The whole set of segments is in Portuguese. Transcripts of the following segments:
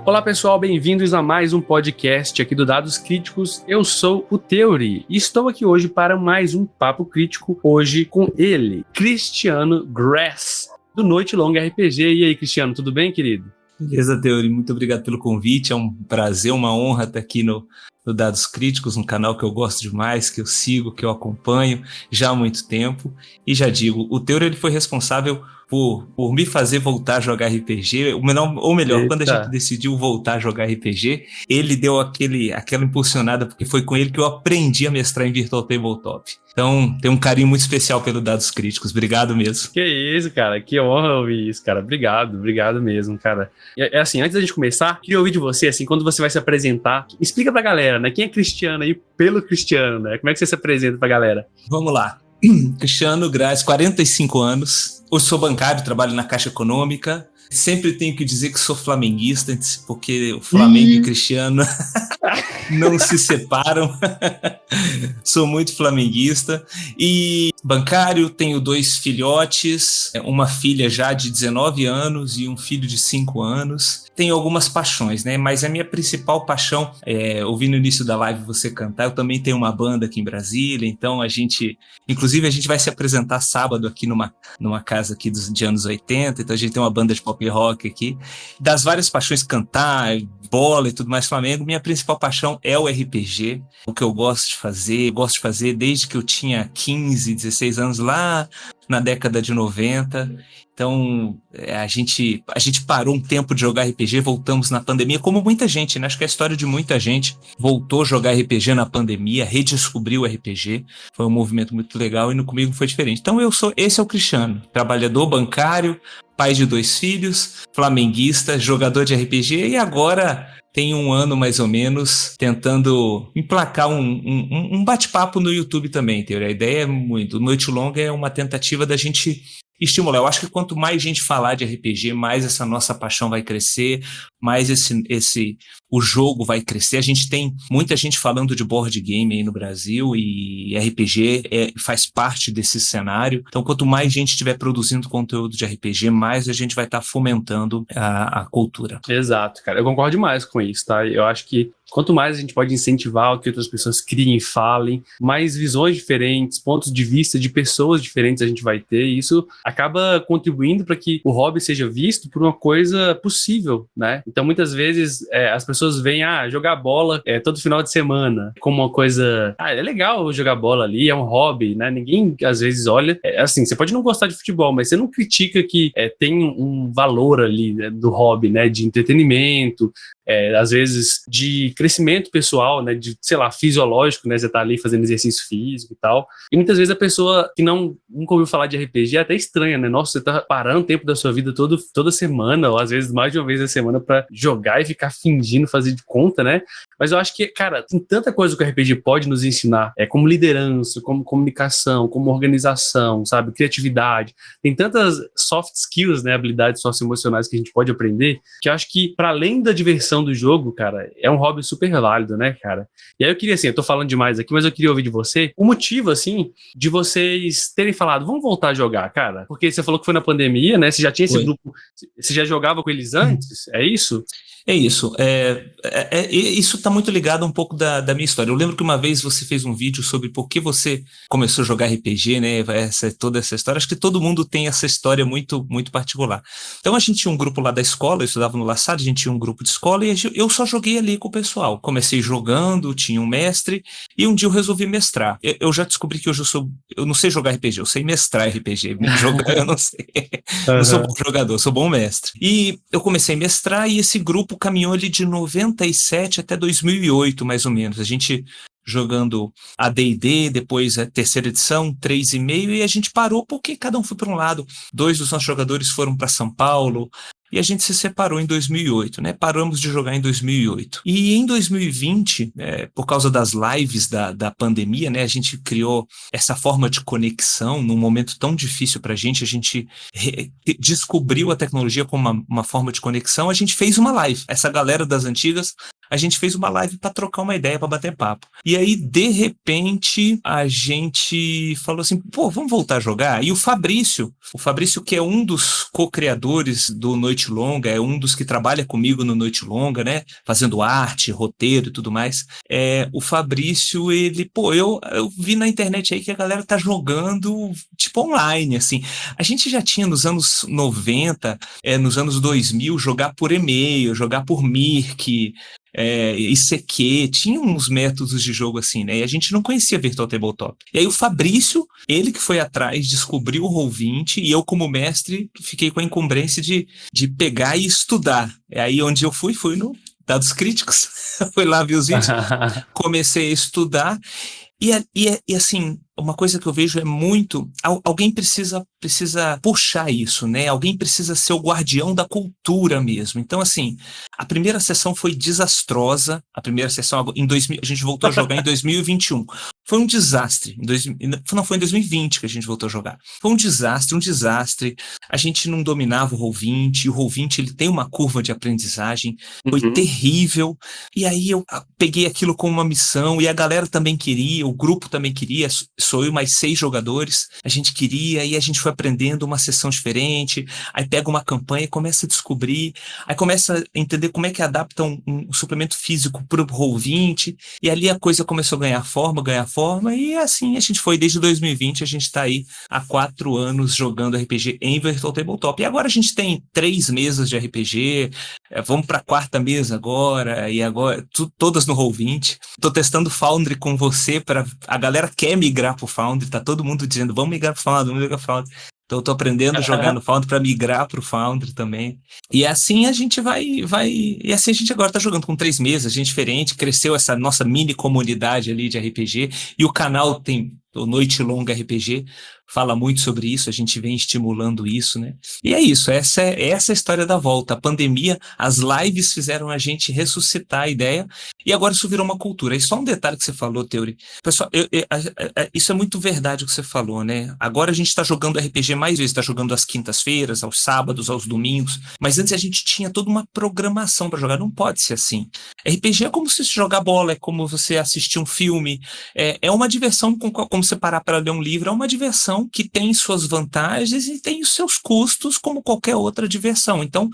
Olá pessoal, bem-vindos a mais um podcast aqui do Dados Críticos. Eu sou o Theory e estou aqui hoje para mais um Papo Crítico, hoje com ele, Cristiano Grass, do Noite Longa RPG. E aí, Cristiano, tudo bem, querido? Beleza, Theory, muito obrigado pelo convite, é um prazer, uma honra estar aqui no Dados Críticos, um canal que eu gosto demais, que eu sigo, que eu acompanho já há muito tempo. E já digo, o Theory ele foi responsável por me fazer voltar a jogar RPG, ou melhor, Eita. Quando a gente decidiu voltar a jogar RPG, ele deu aquela impulsionada, porque foi com ele que eu aprendi a mestrar em Virtual Tabletop. Então, tem um carinho muito especial pelo Dados Críticos, obrigado mesmo. Que isso, cara, que honra ouvir isso, cara, obrigado mesmo, cara. É assim, antes da gente começar, queria ouvir de você, assim, quando você vai se apresentar, explica pra galera, né, quem é Cristiano aí pelo Cristiano, né, como é que você se apresenta pra galera? Vamos lá. Cristiano Grass, 45 anos, eu sou bancário, trabalho na Caixa Econômica, sempre tenho que dizer que sou flamenguista, porque o Flamengo e o Cristiano não se separam. Sou muito flamenguista e bancário, tenho 2 filhotes, uma filha já de 19 anos e um filho de 5 anos. Tenho algumas paixões, né? Mas a minha principal paixão é ouvir no início da live você cantar. Eu também tenho uma banda aqui em Brasília, então inclusive a gente vai se apresentar sábado aqui numa casa aqui de anos 80, então a gente tem uma banda de pop rock aqui. Das várias paixões, cantar, bola e tudo mais, Flamengo, minha principal paixão é o RPG, o que eu gosto de fazer desde que eu tinha 15, 16 anos, lá na década de 90. Então, a gente parou um tempo de jogar RPG, voltamos na pandemia, como muita gente, né? Acho que é a história de muita gente. Voltou a jogar RPG na pandemia, redescobriu o RPG. Foi um movimento muito legal e comigo foi diferente. Então, esse é o Cristiano, trabalhador bancário, pai de 2 filhos, flamenguista, jogador de RPG e agora tem 1 ano mais ou menos tentando emplacar um bate-papo no YouTube também. A ideia é muito. Noite Longa é uma tentativa da gente estimular. Eu acho que quanto mais gente falar de RPG, mais essa nossa paixão vai crescer, mais o jogo vai crescer. A gente tem muita gente falando de board game aí no Brasil e RPG faz parte desse cenário. Então, quanto mais gente estiver produzindo conteúdo de RPG, mais a gente vai estar fomentando a cultura. Exato, cara. Eu concordo demais com isso, tá? Eu acho que quanto mais a gente pode incentivar que outras pessoas criem e falem, mais visões diferentes, pontos de vista de pessoas diferentes a gente vai ter, e isso acaba contribuindo para que o hobby seja visto por uma coisa possível, né? Então, muitas vezes, as pessoas veem, jogar bola todo final de semana, como uma coisa, é legal jogar bola ali, é um hobby, né? Ninguém, às vezes, olha, assim, você pode não gostar de futebol, mas você não critica que tem um valor ali, né, do hobby, né? De entretenimento, às vezes de crescimento pessoal, né, de, sei lá, fisiológico, né, você tá ali fazendo exercício físico e tal, e muitas vezes a pessoa que nunca ouviu falar de RPG é até estranha, né, nossa, você tá parando o tempo da sua vida toda semana, ou às vezes mais de uma vez na semana pra jogar e ficar fingindo fazer de conta, né, mas eu acho que, cara, tem tanta coisa que o RPG pode nos ensinar, como liderança, como comunicação, como organização, sabe, criatividade, tem tantas soft skills, né, habilidades socioemocionais que a gente pode aprender, que eu acho que, para além da diversão do jogo, cara, é um hobby super válido, né, cara? E aí eu queria, assim, eu tô falando demais aqui, mas eu queria ouvir de você o motivo, assim, de vocês terem falado, vamos voltar a jogar, cara? Porque você falou que foi na pandemia, né? Você já tinha esse grupo, você já jogava com eles antes? É isso? É isso. Isso está muito ligado a um pouco da minha história. Eu lembro que uma vez você fez um vídeo sobre por que você começou a jogar RPG, né? Toda essa história. Acho que todo mundo tem essa história muito, muito particular. Então a gente tinha um grupo lá da escola, eu estudava no La Salle, a gente tinha um grupo de escola e eu só joguei ali com o pessoal. Comecei jogando, tinha um mestre e um dia eu resolvi mestrar. Eu já descobri que hoje eu não sei jogar RPG, eu sei mestrar RPG. Jogar eu não sei. Não sou bom jogador, sou bom mestre. E eu comecei a mestrar e esse grupo caminhou ali de 97 até 2008, mais ou menos. A gente jogando a D&D, depois a terceira edição, 3,5, e a gente parou porque cada um foi para um lado. 2 dos nossos jogadores foram para São Paulo, e a gente se separou em 2008, né? Paramos de jogar em 2008. E em 2020, por causa das lives da pandemia, né? A gente criou essa forma de conexão num momento tão difícil pra gente. A gente descobriu a tecnologia como uma forma de conexão. A gente fez uma live. Essa galera das antigas a gente fez uma live para trocar uma ideia, para bater papo. E aí, de repente, a gente falou assim, pô, vamos voltar a jogar? E o Fabrício que é um dos co-criadores do Noite Longa, é um dos que trabalha comigo no Noite Longa, né? Fazendo arte, roteiro e tudo mais. O Fabrício, eu vi na internet aí que a galera tá jogando, tipo, online, assim. A gente já tinha nos anos 90, nos anos 2000, jogar por e-mail, jogar por Mirk, ICQ, tinha uns métodos de jogo assim, né? E a gente não conhecia Virtual Tabletop. E aí o Fabrício, ele que foi atrás, descobriu o Roll20, e eu, como mestre, fiquei com a incumbência de pegar e estudar. É aí onde eu fui no Dados Críticos, fui lá ver os vídeos, comecei a estudar, e assim, uma coisa que eu vejo é muito, alguém precisa puxar isso, né? Alguém precisa ser o guardião da cultura mesmo. Então, assim, a primeira sessão foi desastrosa. A primeira sessão, a gente voltou a jogar em 2021. Foi um desastre. Não, foi em 2020 que a gente voltou a jogar. Foi um desastre. A gente não dominava o Roll20. E o Roll20, ele tem uma curva de aprendizagem. Foi terrível. E aí eu peguei aquilo como uma missão, e a galera também queria, o grupo também queria. Sou eu mais 6 jogadores, a gente queria, e a gente foi aprendendo uma sessão diferente, aí pega uma campanha e começa a descobrir, aí começa a entender como é que adapta um suplemento físico para o Roll20, e ali a coisa começou a ganhar forma, e assim a gente foi desde 2020, a gente está aí há 4 anos jogando RPG em Virtual Tabletop, e agora a gente tem 3 mesas de RPG, vamos para a 4ª mesa agora, e agora todas no Roll20. Tô testando Foundry com você, a galera quer migrar pro Foundry, tá todo mundo dizendo, vamos migrar pro Foundry. Então eu tô aprendendo a jogar no Foundry para migrar pro Foundry também. E assim a gente e assim a gente agora tá jogando com 3 mesas, gente diferente, cresceu essa nossa mini comunidade ali de RPG, e o canal tem o Noite Longa RPG, fala muito sobre isso, a gente vem estimulando isso, né? E é isso, essa é a história da volta. A pandemia, as lives fizeram a gente ressuscitar a ideia, e agora isso virou uma cultura. E só um detalhe que você falou, Teori. Pessoal, isso é muito verdade o que você falou, né? Agora a gente está jogando RPG mais vezes, está jogando às quintas-feiras, aos sábados, aos domingos, mas antes a gente tinha toda uma programação para jogar, não pode ser assim. RPG é como se jogar bola, é como você assistir um filme, é uma diversão, como você parar para ler um livro, é uma diversão que tem suas vantagens e tem os seus custos, como qualquer outra diversão. Então,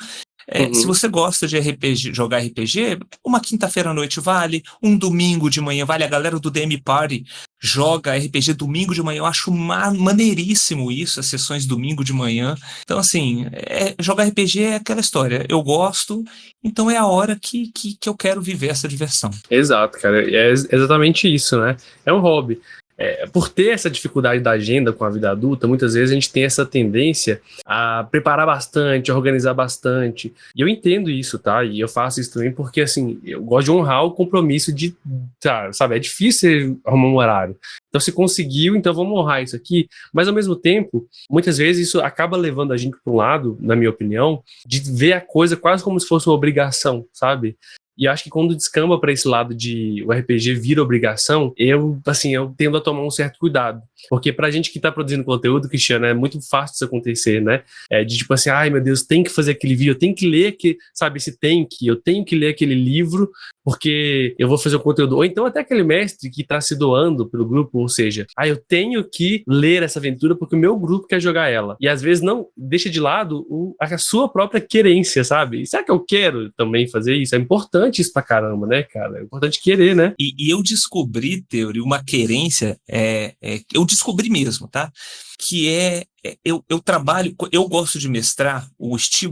se você gosta de RPG, jogar RPG, uma quinta-feira à noite vale, um domingo de manhã vale. A galera do DM Party joga RPG domingo de manhã. Eu acho maneiríssimo isso, as sessões domingo de manhã. Então, assim, jogar RPG é aquela história. Eu gosto, então é a hora que eu quero viver essa diversão. Exato, cara. É exatamente isso, né? É um hobby. Por ter essa dificuldade da agenda com a vida adulta, muitas vezes a gente tem essa tendência a preparar bastante, a organizar bastante. E eu entendo isso, tá? E eu faço isso também porque, assim, eu gosto de honrar o compromisso de, sabe, é difícil arrumar um horário. Então, se conseguiu, então vamos honrar isso aqui. Mas, ao mesmo tempo, muitas vezes isso acaba levando a gente para um lado, na minha opinião, de ver a coisa quase como se fosse uma obrigação, sabe? E eu acho que quando descamba para esse lado de o RPG vira obrigação, eu tendo a tomar um certo cuidado. Porque pra gente que tá produzindo conteúdo, Cristiano, é muito fácil isso acontecer, né? De tipo assim, ai meu Deus, tem que fazer aquele vídeo, eu tenho que ler, eu tenho que ler aquele livro, porque eu vou fazer o conteúdo. Ou então até aquele mestre que tá se doando pelo grupo, ou seja, eu tenho que ler essa aventura porque o meu grupo quer jogar ela. E às vezes não deixa de lado a sua própria querência, sabe? E será que eu quero também fazer isso? É importante isso pra caramba, né, cara? É importante querer, né? E eu descobri, Teori, uma querência, eu descobri mesmo, tá? Que eu trabalho, eu gosto de mestrar,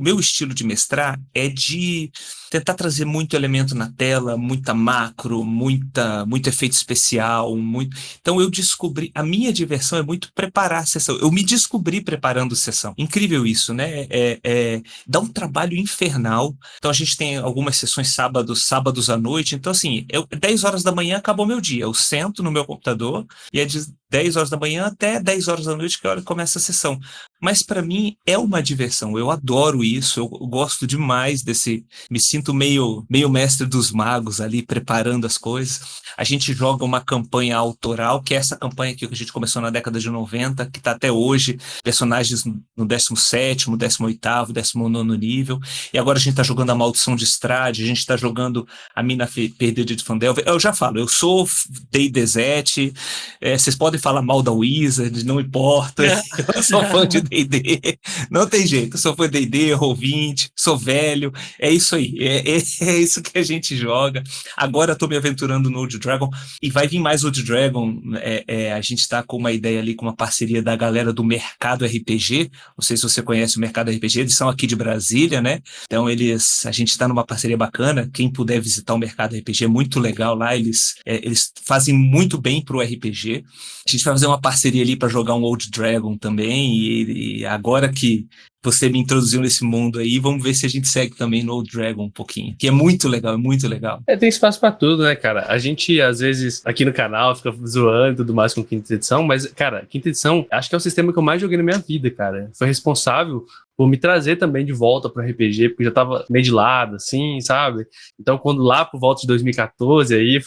meu estilo de mestrar é de tentar trazer muito elemento na tela, muita macro, muito efeito especial, então eu descobri, a minha diversão é muito preparar a sessão, eu me descobri preparando sessão, incrível isso, né? Dá um trabalho infernal, então a gente tem algumas sessões sábados à noite, então assim, 10 horas da manhã acabou meu dia, eu sento no meu computador e é de 10 horas da manhã até 10 horas da noite que é a hora que começa a sessão. mas para mim é uma diversão. Eu adoro isso, eu gosto demais me sinto meio mestre dos magos ali, preparando as coisas. A gente joga uma campanha autoral, que é essa campanha que a gente começou na década de 90, que está até hoje, personagens no 17º, 18º, 19º nível, e agora a gente está jogando a Maldição de Strahd, a gente está jogando a Mina Perdida de Phandelver. Eu já falo, eu sou D&D, vocês podem falar mal da Wizard, não importa, eu sou fã de D&D, não tem jeito, eu sou fã de D&D, Roll20, sou velho, é isso aí, é isso que a gente joga. Agora eu tô me aventurando no Old Dragon, e vai vir mais Old Dragon, a gente tá com uma ideia ali, com uma parceria da galera do Mercado RPG, não sei se você conhece o Mercado RPG, eles são aqui de Brasília, né? Então a gente tá numa parceria bacana, quem puder visitar o Mercado RPG é muito legal lá, eles fazem muito bem pro RPG. A gente vai fazer uma parceria ali para jogar um Old Dragon também, e agora que você me introduziu nesse mundo aí, vamos ver se a gente segue também no Old Dragon um pouquinho, que é muito legal, é muito legal. Tem espaço pra tudo, né, cara? A gente, às vezes, aqui no canal, fica zoando e tudo mais com quinta edição, mas, cara, quinta edição, acho que é o sistema que eu mais joguei na minha vida, cara. Foi responsável por me trazer também de volta pro RPG, porque já tava meio de lado, assim, sabe? Então, quando lá por volta de 2014, aí,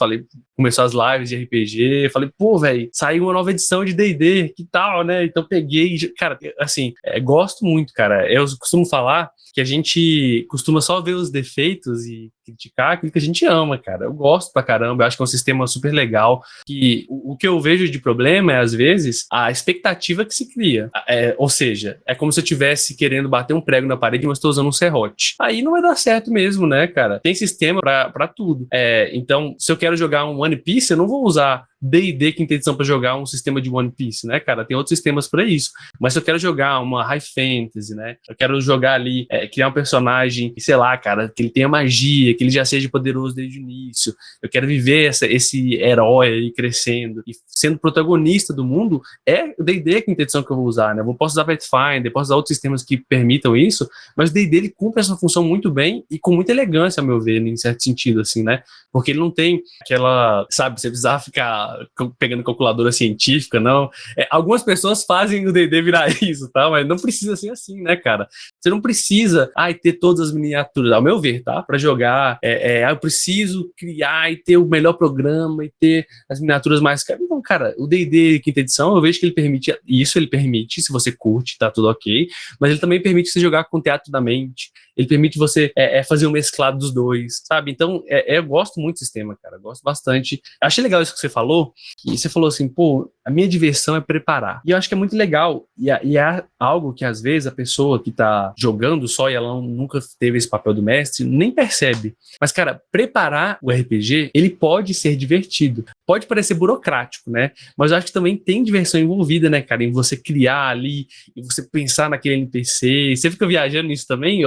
começou as lives de RPG, falei, pô, velho, saiu uma nova edição de D&D, que tal, né? Então, peguei, cara, assim, gosto muito, cara. Eu costumo falar que a gente costuma só ver os defeitos e criticar aquilo que a gente ama, cara. Eu gosto pra caramba, eu acho que é um sistema super legal, que o que eu vejo de problema é, às vezes, a expectativa que se cria. Ou seja, é como se eu estivesse querendo bater um prego na parede, mas estou usando um serrote. Aí não vai dar certo mesmo, né, cara? Tem sistema pra tudo. Então, se eu quero jogar um One Piece, eu não vou usar D&D quinta edição pra jogar um sistema de One Piece, né, cara? Tem outros sistemas pra isso. Mas se eu quero jogar uma High Fantasy, né? Eu quero jogar ali, criar um personagem, sei lá, cara, que ele tenha magia, que ele já seja poderoso desde o início. Eu quero viver esse herói aí crescendo e sendo protagonista do mundo. É o D&D quinta edição que eu vou usar, né? Eu posso usar Pathfinder, posso usar outros sistemas que permitam isso, mas o D&D ele cumpre essa função muito bem e com muita elegância, a meu ver, em certo sentido, assim, né? Porque ele não tem aquela, sabe, você precisar ficar pegando calculadora científica, não. Algumas pessoas fazem o D&D virar isso, tá? Mas não precisa ser assim, né, cara? Você não precisa ter todas as miniaturas, ao meu ver, tá? Pra jogar, eu preciso criar e ter o melhor programa e ter as miniaturas mais caras. Então, cara, o D&D quinta edição, eu vejo que ele permite isso, ele permite, se você curte, tá tudo ok, mas ele também permite você jogar com o teatro da mente, ele permite você fazer um mesclado dos dois, sabe? Então, eu gosto muito do sistema, cara, gosto bastante. Achei legal isso que você falou, que você falou assim, pô, a minha diversão é preparar. E eu acho que é muito legal, e é algo que às vezes a pessoa que tá jogando só e ela nunca teve esse papel do mestre, nem percebe. Mas, cara, preparar o RPG, ele pode ser divertido. Pode parecer burocrático, né? Mas eu acho que também tem diversão envolvida, né, cara? Em você criar ali, e você pensar naquele NPC. Você fica viajando nisso também,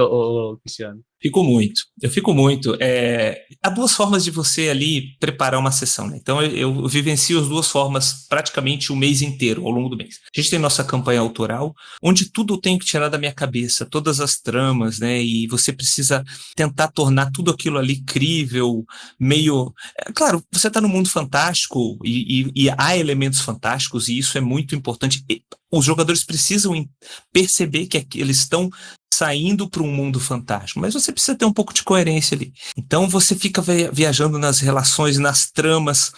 Cristiano? Eu fico muito. Há duas formas de você ali preparar uma sessão, né? Então eu vivencio as duas formas praticamente o mês inteiro, ao longo do mês. A gente tem nossa campanha autoral, onde tudo eu tenho que tirar da minha cabeça, todas as tramas, né? E você precisa tentar tornar tudo aquilo ali crível, meio... Claro, você está no mundo fantástico e há elementos fantásticos e isso é muito importante. Os jogadores precisam perceber que eles estão saindo para um mundo fantástico, mas você precisa ter um pouco de coerência ali. Então você fica viajando nas relações, nas tramas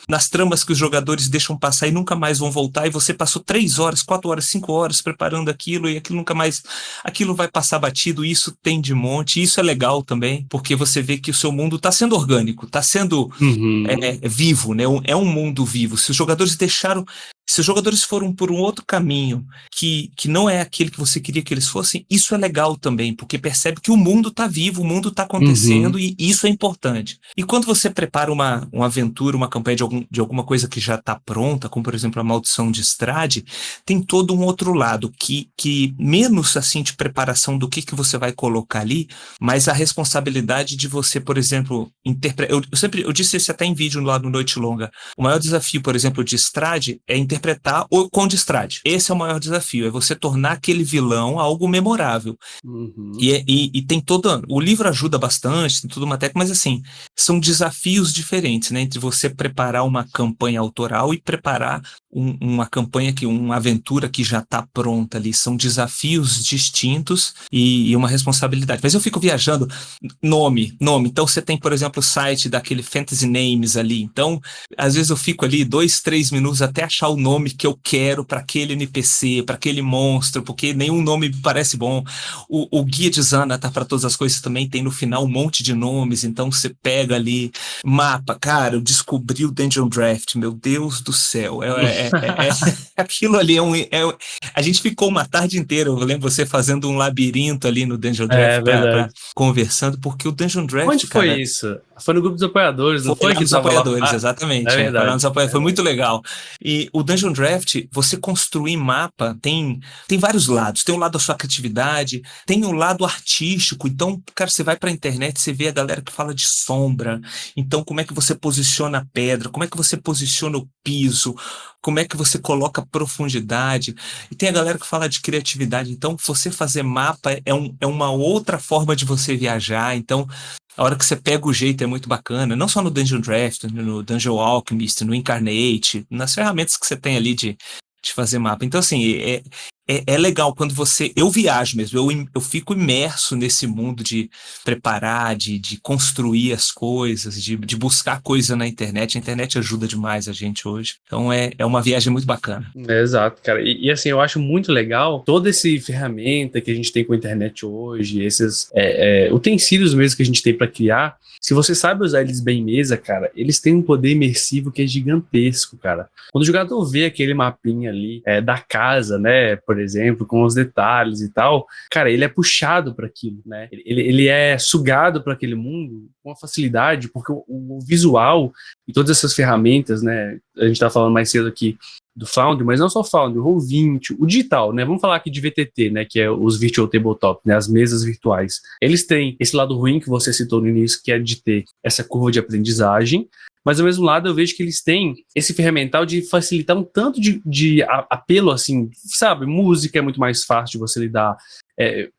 que os jogadores deixam passar e nunca mais vão voltar, e você passou 3 horas, 4 horas, 5 horas preparando aquilo, e aquilo nunca mais, aquilo vai passar batido, e isso tem de monte, e isso é legal também, porque você vê que o seu mundo está sendo orgânico, está sendo vivo, né? É um mundo vivo. Se os jogadores foram por um outro caminho que não é aquele que você queria que eles fossem, isso é legal também, porque percebe que o mundo está vivo, o mundo está acontecendo, e isso é importante. E quando você prepara uma aventura, uma campanha de alguma coisa que já está pronta, como por exemplo a Maldição de Strahd, tem todo um outro lado, que menos assim de preparação do que você vai colocar ali, mas a responsabilidade de você, por exemplo, interpretar. Eu disse isso até em vídeo lá no Noite Longa. O maior desafio, por exemplo, de Strahd é interpretar interpretar o Conde Strade. Esse é o maior desafio, é você tornar aquele vilão algo memorável. E tem toda... O livro ajuda bastante, tem toda uma técnica, mas assim, são desafios diferentes, né? Entre você preparar uma campanha autoral e preparar uma campanha, uma aventura que já está pronta ali. São desafios distintos e uma responsabilidade. Mas eu fico viajando, nome. Então você tem, por exemplo, o site daquele Fantasy Names ali. Então, às vezes eu fico ali 2, 3 minutos até achar o nome que eu quero para aquele NPC, para aquele monstro, porque nenhum nome me parece bom. O guia de Zana tá para todas as coisas também, tem no final um monte de nomes, então você pega ali mapa. Cara, eu descobri o Dungeon Draft, meu Deus do céu. Aquilo ali a gente ficou uma tarde inteira, eu lembro você fazendo um labirinto ali no Dungeon Draft conversando, porque o Dungeon Draft, onde cara, foi isso? Foi no grupo dos apoiadores, não foi? Foi nos apoiadores, exatamente. É verdade. Foi muito legal. E o Dungeon Draft, você construir mapa, tem vários lados. Tem o lado da sua criatividade, tem o lado artístico. Então, cara, você vai pra internet, você vê a galera que fala de sombra. Então, como é que você posiciona a pedra? Como é que você posiciona o piso? Como é que você coloca profundidade? E tem a galera que fala de criatividade. Então, você fazer mapa é uma outra forma de você viajar. Então, a hora que você pega o jeito é muito bacana, não só no Dungeon Draft, no Dungeon Alchemist, no Incarnate, nas ferramentas que você tem ali de fazer mapa. Então, assim, é legal quando eu viajo mesmo, eu fico imerso nesse mundo de preparar, de construir as coisas, de buscar coisa na internet. A internet ajuda demais a gente hoje. Então, é uma viagem muito bacana. Exato, cara. E assim, eu acho muito legal toda essa ferramenta que a gente tem com a internet hoje, esses utensílios mesmo que a gente tem para criar. Se você sabe usar eles bem em mesa, cara, eles têm um poder imersivo que é gigantesco, cara. Quando o jogador vê aquele mapinha ali da casa, né, por exemplo, com os detalhes e tal, cara, ele é puxado para aquilo, né? Ele é sugado para aquele mundo com uma facilidade, porque o visual e todas essas ferramentas, né, a gente tá falando mais cedo aqui do Foundry, mas não só o Foundry, o Roll20, o digital, né? Vamos falar aqui de VTT, né? Que é os Virtual Tabletop, né? As mesas virtuais. Eles têm esse lado ruim que você citou no início, que é de ter essa curva de aprendizagem, mas ao mesmo lado eu vejo que eles têm esse ferramental de facilitar um tanto de apelo, assim, sabe? Música é muito mais fácil de você lidar,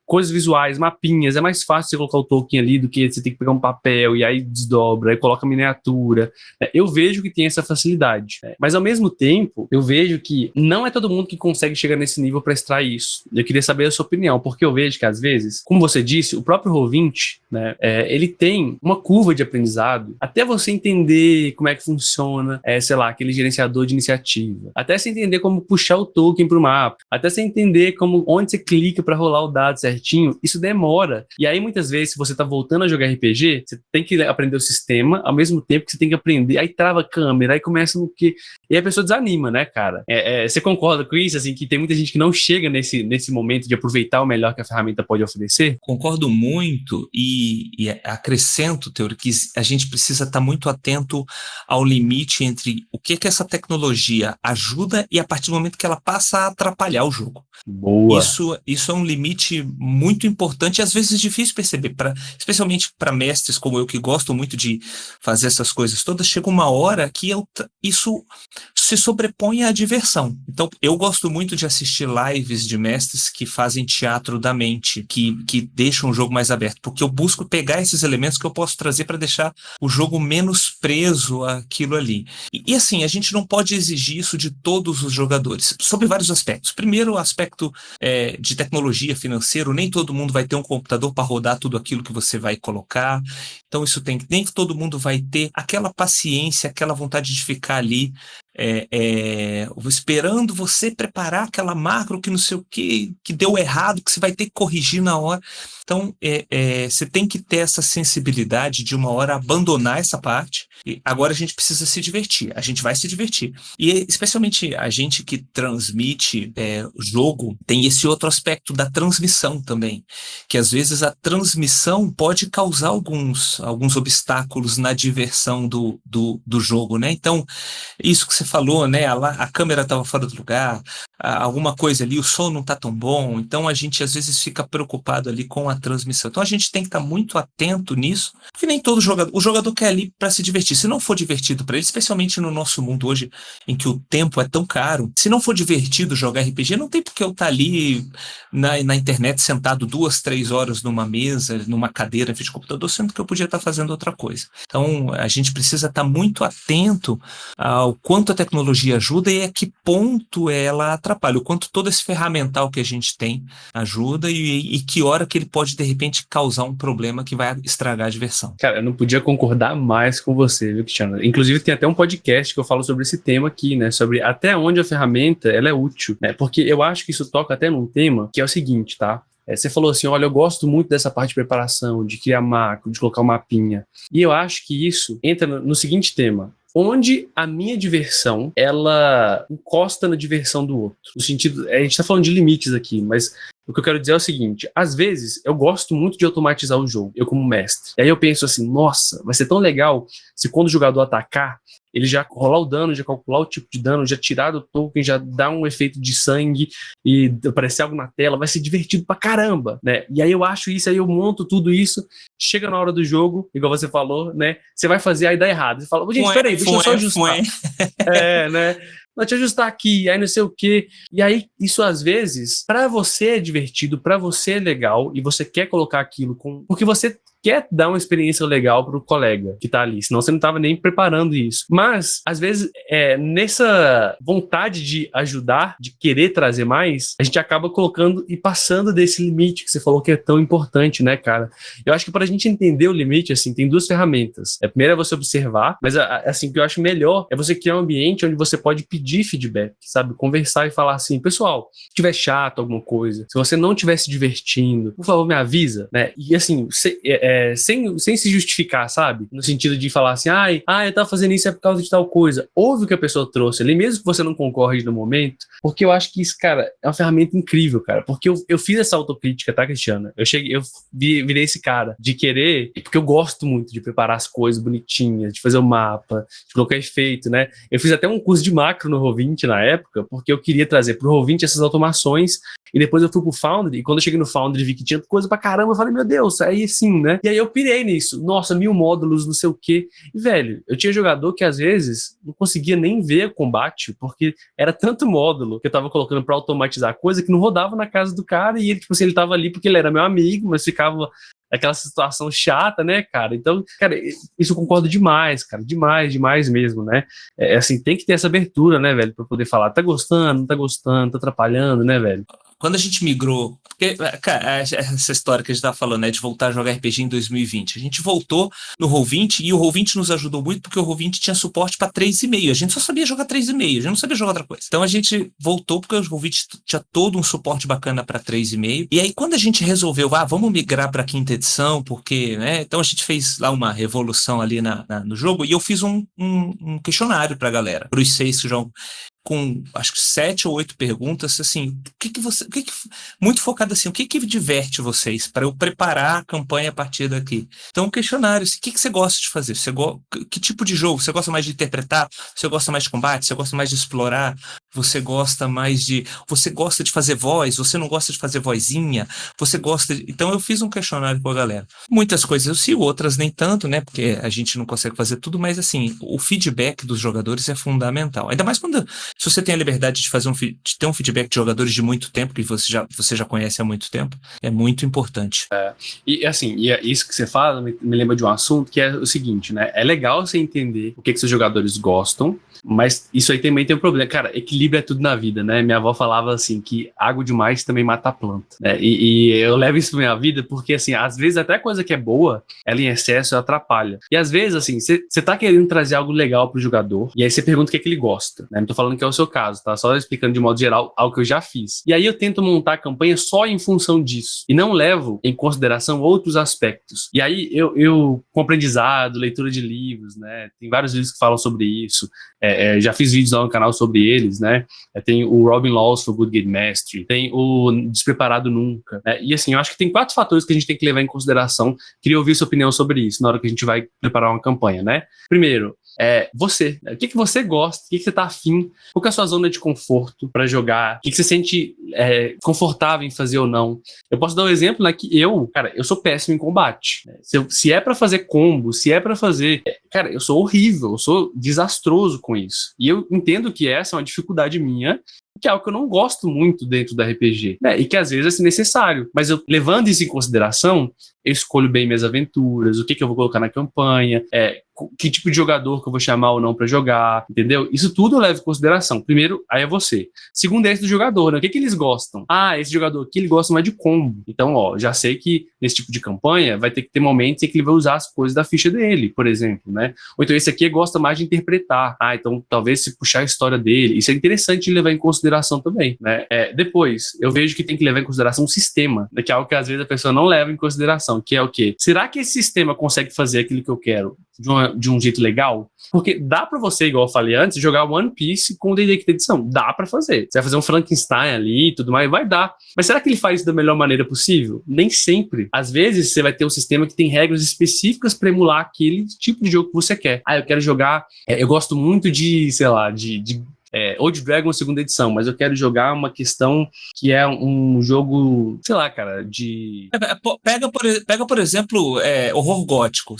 coisas visuais, mapinhas, é mais fácil você colocar o token ali do que você ter que pegar um papel e aí desdobra, aí coloca miniatura. Eu vejo que tem essa facilidade, mas ao mesmo tempo eu vejo que não é todo mundo que consegue chegar nesse nível para extrair isso. Eu queria saber a sua opinião, porque eu vejo que às vezes, como você disse, o próprio Roll20, né, ele tem uma curva de aprendizado até você entender como é que funciona, sei lá, aquele gerenciador de iniciativa, até você entender como puxar o token para o mapa, até você entender onde você clica para rolar o dado certinho. Isso demora. E aí, muitas vezes, se você tá voltando a jogar RPG, você tem que aprender o sistema, ao mesmo tempo que você tem que aprender. Aí trava a câmera, aí começa no que... E aí a pessoa desanima, né, cara? Você concorda com isso? Assim, que tem muita gente que não chega nesse momento de aproveitar o melhor que a ferramenta pode oferecer? Concordo muito e acrescento, Teor, que a gente precisa estar muito atento ao limite entre o que essa tecnologia ajuda e a partir do momento que ela passa a atrapalhar o jogo. Boa. Isso é um limite muito importante e às vezes difícil perceber, especialmente para mestres como eu, que gostam muito de fazer essas coisas todas. Chega uma hora que isso se sobrepõe à diversão. Então, eu gosto muito de assistir lives de mestres que fazem teatro da mente, que deixam o jogo mais aberto, porque eu busco pegar esses elementos que eu posso trazer para deixar o jogo menos preso àquilo ali. E assim, a gente não pode exigir isso de todos os jogadores, sobre vários aspectos. Primeiro, o aspecto de tecnologia financeira, nem todo mundo vai ter um computador para rodar tudo aquilo que você vai colocar, então nem todo mundo vai ter aquela paciência, aquela vontade de ficar ali esperando você preparar aquela macro que não sei o que deu errado, que você vai ter que corrigir na hora. Então, você tem que ter essa sensibilidade de uma hora abandonar essa parte. E agora a gente precisa se divertir. A gente vai se divertir. E especialmente a gente que transmite o jogo, tem esse outro aspecto da transmissão também. Que às vezes a transmissão pode causar alguns obstáculos na diversão do jogo, né? Então, isso que você falou, né? A câmera estava fora do lugar, alguma coisa ali, o som não está tão bom, então a gente às vezes fica preocupado ali com a transmissão. Então a gente tem que estar muito atento nisso, porque nem todo jogador, o jogador quer ali para se divertir. Se não for divertido para ele, especialmente no nosso mundo hoje, em que o tempo é tão caro, se não for divertido jogar RPG, não tem porque eu estar ali na internet sentado 2, 3 horas numa mesa, numa cadeira em frente ao computador, sendo que eu podia estar fazendo outra coisa. Então a gente precisa estar muito atento ao quanto a tecnologia ajuda e a que ponto ela atrapalha, o quanto todo esse ferramental que a gente tem ajuda e que hora que ele pode, de repente, causar um problema que vai estragar a diversão. Cara, eu não podia concordar mais com você, viu, Cristiano? Inclusive, tem até um podcast que eu falo sobre esse tema aqui, né? Sobre até onde a ferramenta ela é útil, né? Porque eu acho que isso toca até num tema que é o seguinte, tá? Você falou assim, olha, eu gosto muito dessa parte de preparação, de criar macro, de colocar um mapinha. E eu acho que isso entra no seguinte tema. Onde a minha diversão, ela encosta na diversão do outro. No sentido, a gente tá falando de limites aqui, mas o que eu quero dizer é o seguinte, às vezes eu gosto muito de automatizar o jogo, eu como mestre. E aí eu penso assim, nossa, vai ser tão legal se quando o jogador atacar, ele já rolar o dano, já calcular o tipo de dano, já tirar do token, já dar um efeito de sangue e aparecer algo na tela, vai ser divertido pra caramba, né? E aí eu acho isso, aí eu monto tudo isso, chega na hora do jogo, igual você falou, né? Você vai fazer, aí dá errado. Você fala, gente, peraí, deixa eu só ajustar. Né? Deixa eu ajustar aqui, aí não sei o quê. E aí, isso às vezes, pra você é divertido, pra você é legal, e você quer colocar aquilo porque você quer dar uma experiência legal pro colega que tá ali, senão você não tava nem preparando isso. Mas, às vezes, nessa vontade de ajudar, de querer trazer mais, a gente acaba colocando e passando desse limite que você falou que é tão importante, né, cara? Eu acho que pra gente entender o limite, assim, tem duas ferramentas. A primeira é você observar, mas, assim, o que eu acho melhor é você criar um ambiente onde você pode pedir feedback, sabe? Conversar e falar assim, pessoal, se tiver chato alguma coisa, se você não estiver se divertindo, por favor, me avisa, né? E, assim, sem se justificar, sabe? No sentido de falar assim, eu tava fazendo isso por causa de tal coisa. Ouve o que a pessoa trouxe ali, mesmo que você não concorde no momento, porque eu acho que isso, cara, é uma ferramenta incrível, cara, porque eu fiz essa autocrítica, tá, Cristiano? Eu virei esse cara de querer, porque eu gosto muito de preparar as coisas bonitinhas, de fazer o mapa, de colocar efeito, né? Eu fiz até um curso de macro no Roll20 na época, porque eu queria trazer pro Roll20 essas automações, e depois eu fui pro Foundry, e quando eu cheguei no Foundry e vi que tinha coisa pra caramba, eu falei, meu Deus, aí sim, né? E aí eu pirei nisso. Nossa, 1000 módulos, não sei o quê. E, velho, eu tinha jogador que às vezes não conseguia nem ver o combate, porque era tanto módulo que eu tava colocando pra automatizar coisa que não rodava na casa do cara, e ele, tipo assim, ele tava ali porque ele era meu amigo, mas ficava aquela situação chata, né, cara? Então, cara, isso eu concordo demais, cara, demais mesmo, né? Assim, tem que ter essa abertura, né, velho, pra poder falar, tá gostando, não tá gostando, tá atrapalhando, né, velho? Quando a gente migrou, porque, cara, essa história que a gente estava falando, né, de voltar a jogar RPG em 2020, a gente voltou no Roll20 e o Roll20 nos ajudou muito porque o Roll20 tinha suporte para 3,5, a gente só sabia jogar 3,5, a gente não sabia jogar outra coisa. Então a gente voltou porque o Roll20 tinha todo um suporte bacana para 3,5, e aí quando a gente resolveu, vamos migrar para a quinta edição, porque, né, então a gente fez lá uma revolução ali no jogo, e eu fiz um questionário para a galera, para os 6 que jogam, com acho que 7 ou 8 perguntas, assim, muito focado assim, o que diverte vocês para eu preparar a campanha a partir daqui. Então, um questionário, assim, o que você gosta de fazer? Que tipo de jogo? Você gosta mais de interpretar? Você gosta mais de combate? Você gosta mais de explorar? Você gosta de fazer voz? Você não gosta de fazer vozinha? Então, eu fiz um questionário com a galera. Muitas coisas eu sigo, outras nem tanto, né? Porque a gente não consegue fazer tudo, mas assim, o feedback dos jogadores é fundamental. Ainda mais se você tem a liberdade de ter um feedback de jogadores de muito tempo, que você já conhece há muito tempo, é muito importante. E assim, isso que você fala me lembra de um assunto que é o seguinte, né? É legal você entender o que seus jogadores gostam, mas isso aí também tem um problema. Cara, equilíbrio é tudo na vida, né? Minha avó falava assim, que água demais também mata a planta, né? E eu levo isso pra minha vida porque, assim, às vezes até coisa que é boa, ela em excesso atrapalha. E às vezes, assim, você tá querendo trazer algo legal pro jogador, e aí você pergunta o que ele gosta, né? Não tô falando que é o seu caso, tá? Só explicando de modo geral algo que eu já fiz. E aí eu tento montar a campanha só em função disso, e não levo em consideração outros aspectos. E aí eu com aprendizado, leitura de livros, né? Tem vários livros que falam sobre isso. Já fiz vídeos lá no canal sobre eles, né? Tem o Robin Laws for Good Game Mastery, tem o Despreparado Nunca, né? E assim, eu acho que tem 4 fatores que a gente tem que levar em consideração. Queria ouvir sua opinião sobre isso na hora que a gente vai preparar uma campanha, né? Primeiro, você. O que você gosta? O que você tá afim? Qual que é a sua zona de conforto para jogar? O que você sente confortável em fazer ou não? Eu posso dar um exemplo, né, que eu sou péssimo em combate. Se é para fazer combo, se é para fazer... Cara, eu sou horrível, eu sou desastroso com isso. E eu entendo que essa é uma dificuldade minha, que é algo que eu não gosto muito dentro do RPG, né? E que às vezes é necessário. Mas eu, levando isso em consideração, eu escolho bem minhas aventuras, o que eu vou colocar na campanha, que tipo de jogador que eu vou chamar ou não pra jogar, entendeu? Isso tudo eu levo em consideração. Primeiro, aí é você. Segundo, é esse do jogador, né? O que eles gostam? Esse jogador aqui, ele gosta mais de combo. Então, já sei que nesse tipo de campanha vai ter que ter momentos em que ele vai usar as coisas da ficha dele, por exemplo, né? Ou então esse aqui gosta mais de interpretar. Então talvez se puxar a história dele. Isso é interessante de levar em consideração também, né? Depois, eu vejo que tem que levar em consideração o sistema, né? Que é algo que às vezes a pessoa não leva em consideração, que é o quê? Será que esse sistema consegue fazer aquilo que eu quero de um jeito legal? Porque dá pra você, igual eu falei antes, jogar One Piece com D&D Quinta Edição. Dá pra fazer. Você vai fazer um Frankenstein ali e tudo mais, vai dar. Mas será que ele faz isso da melhor maneira possível? Nem sempre. Às vezes, você vai ter um sistema que tem regras específicas pra emular aquele tipo de jogo que você quer. Eu quero jogar... eu gosto muito de, sei lá, Old Dragon segunda edição, mas eu quero jogar uma questão que é um jogo, sei lá, cara, de... Pega por exemplo, horror gótico.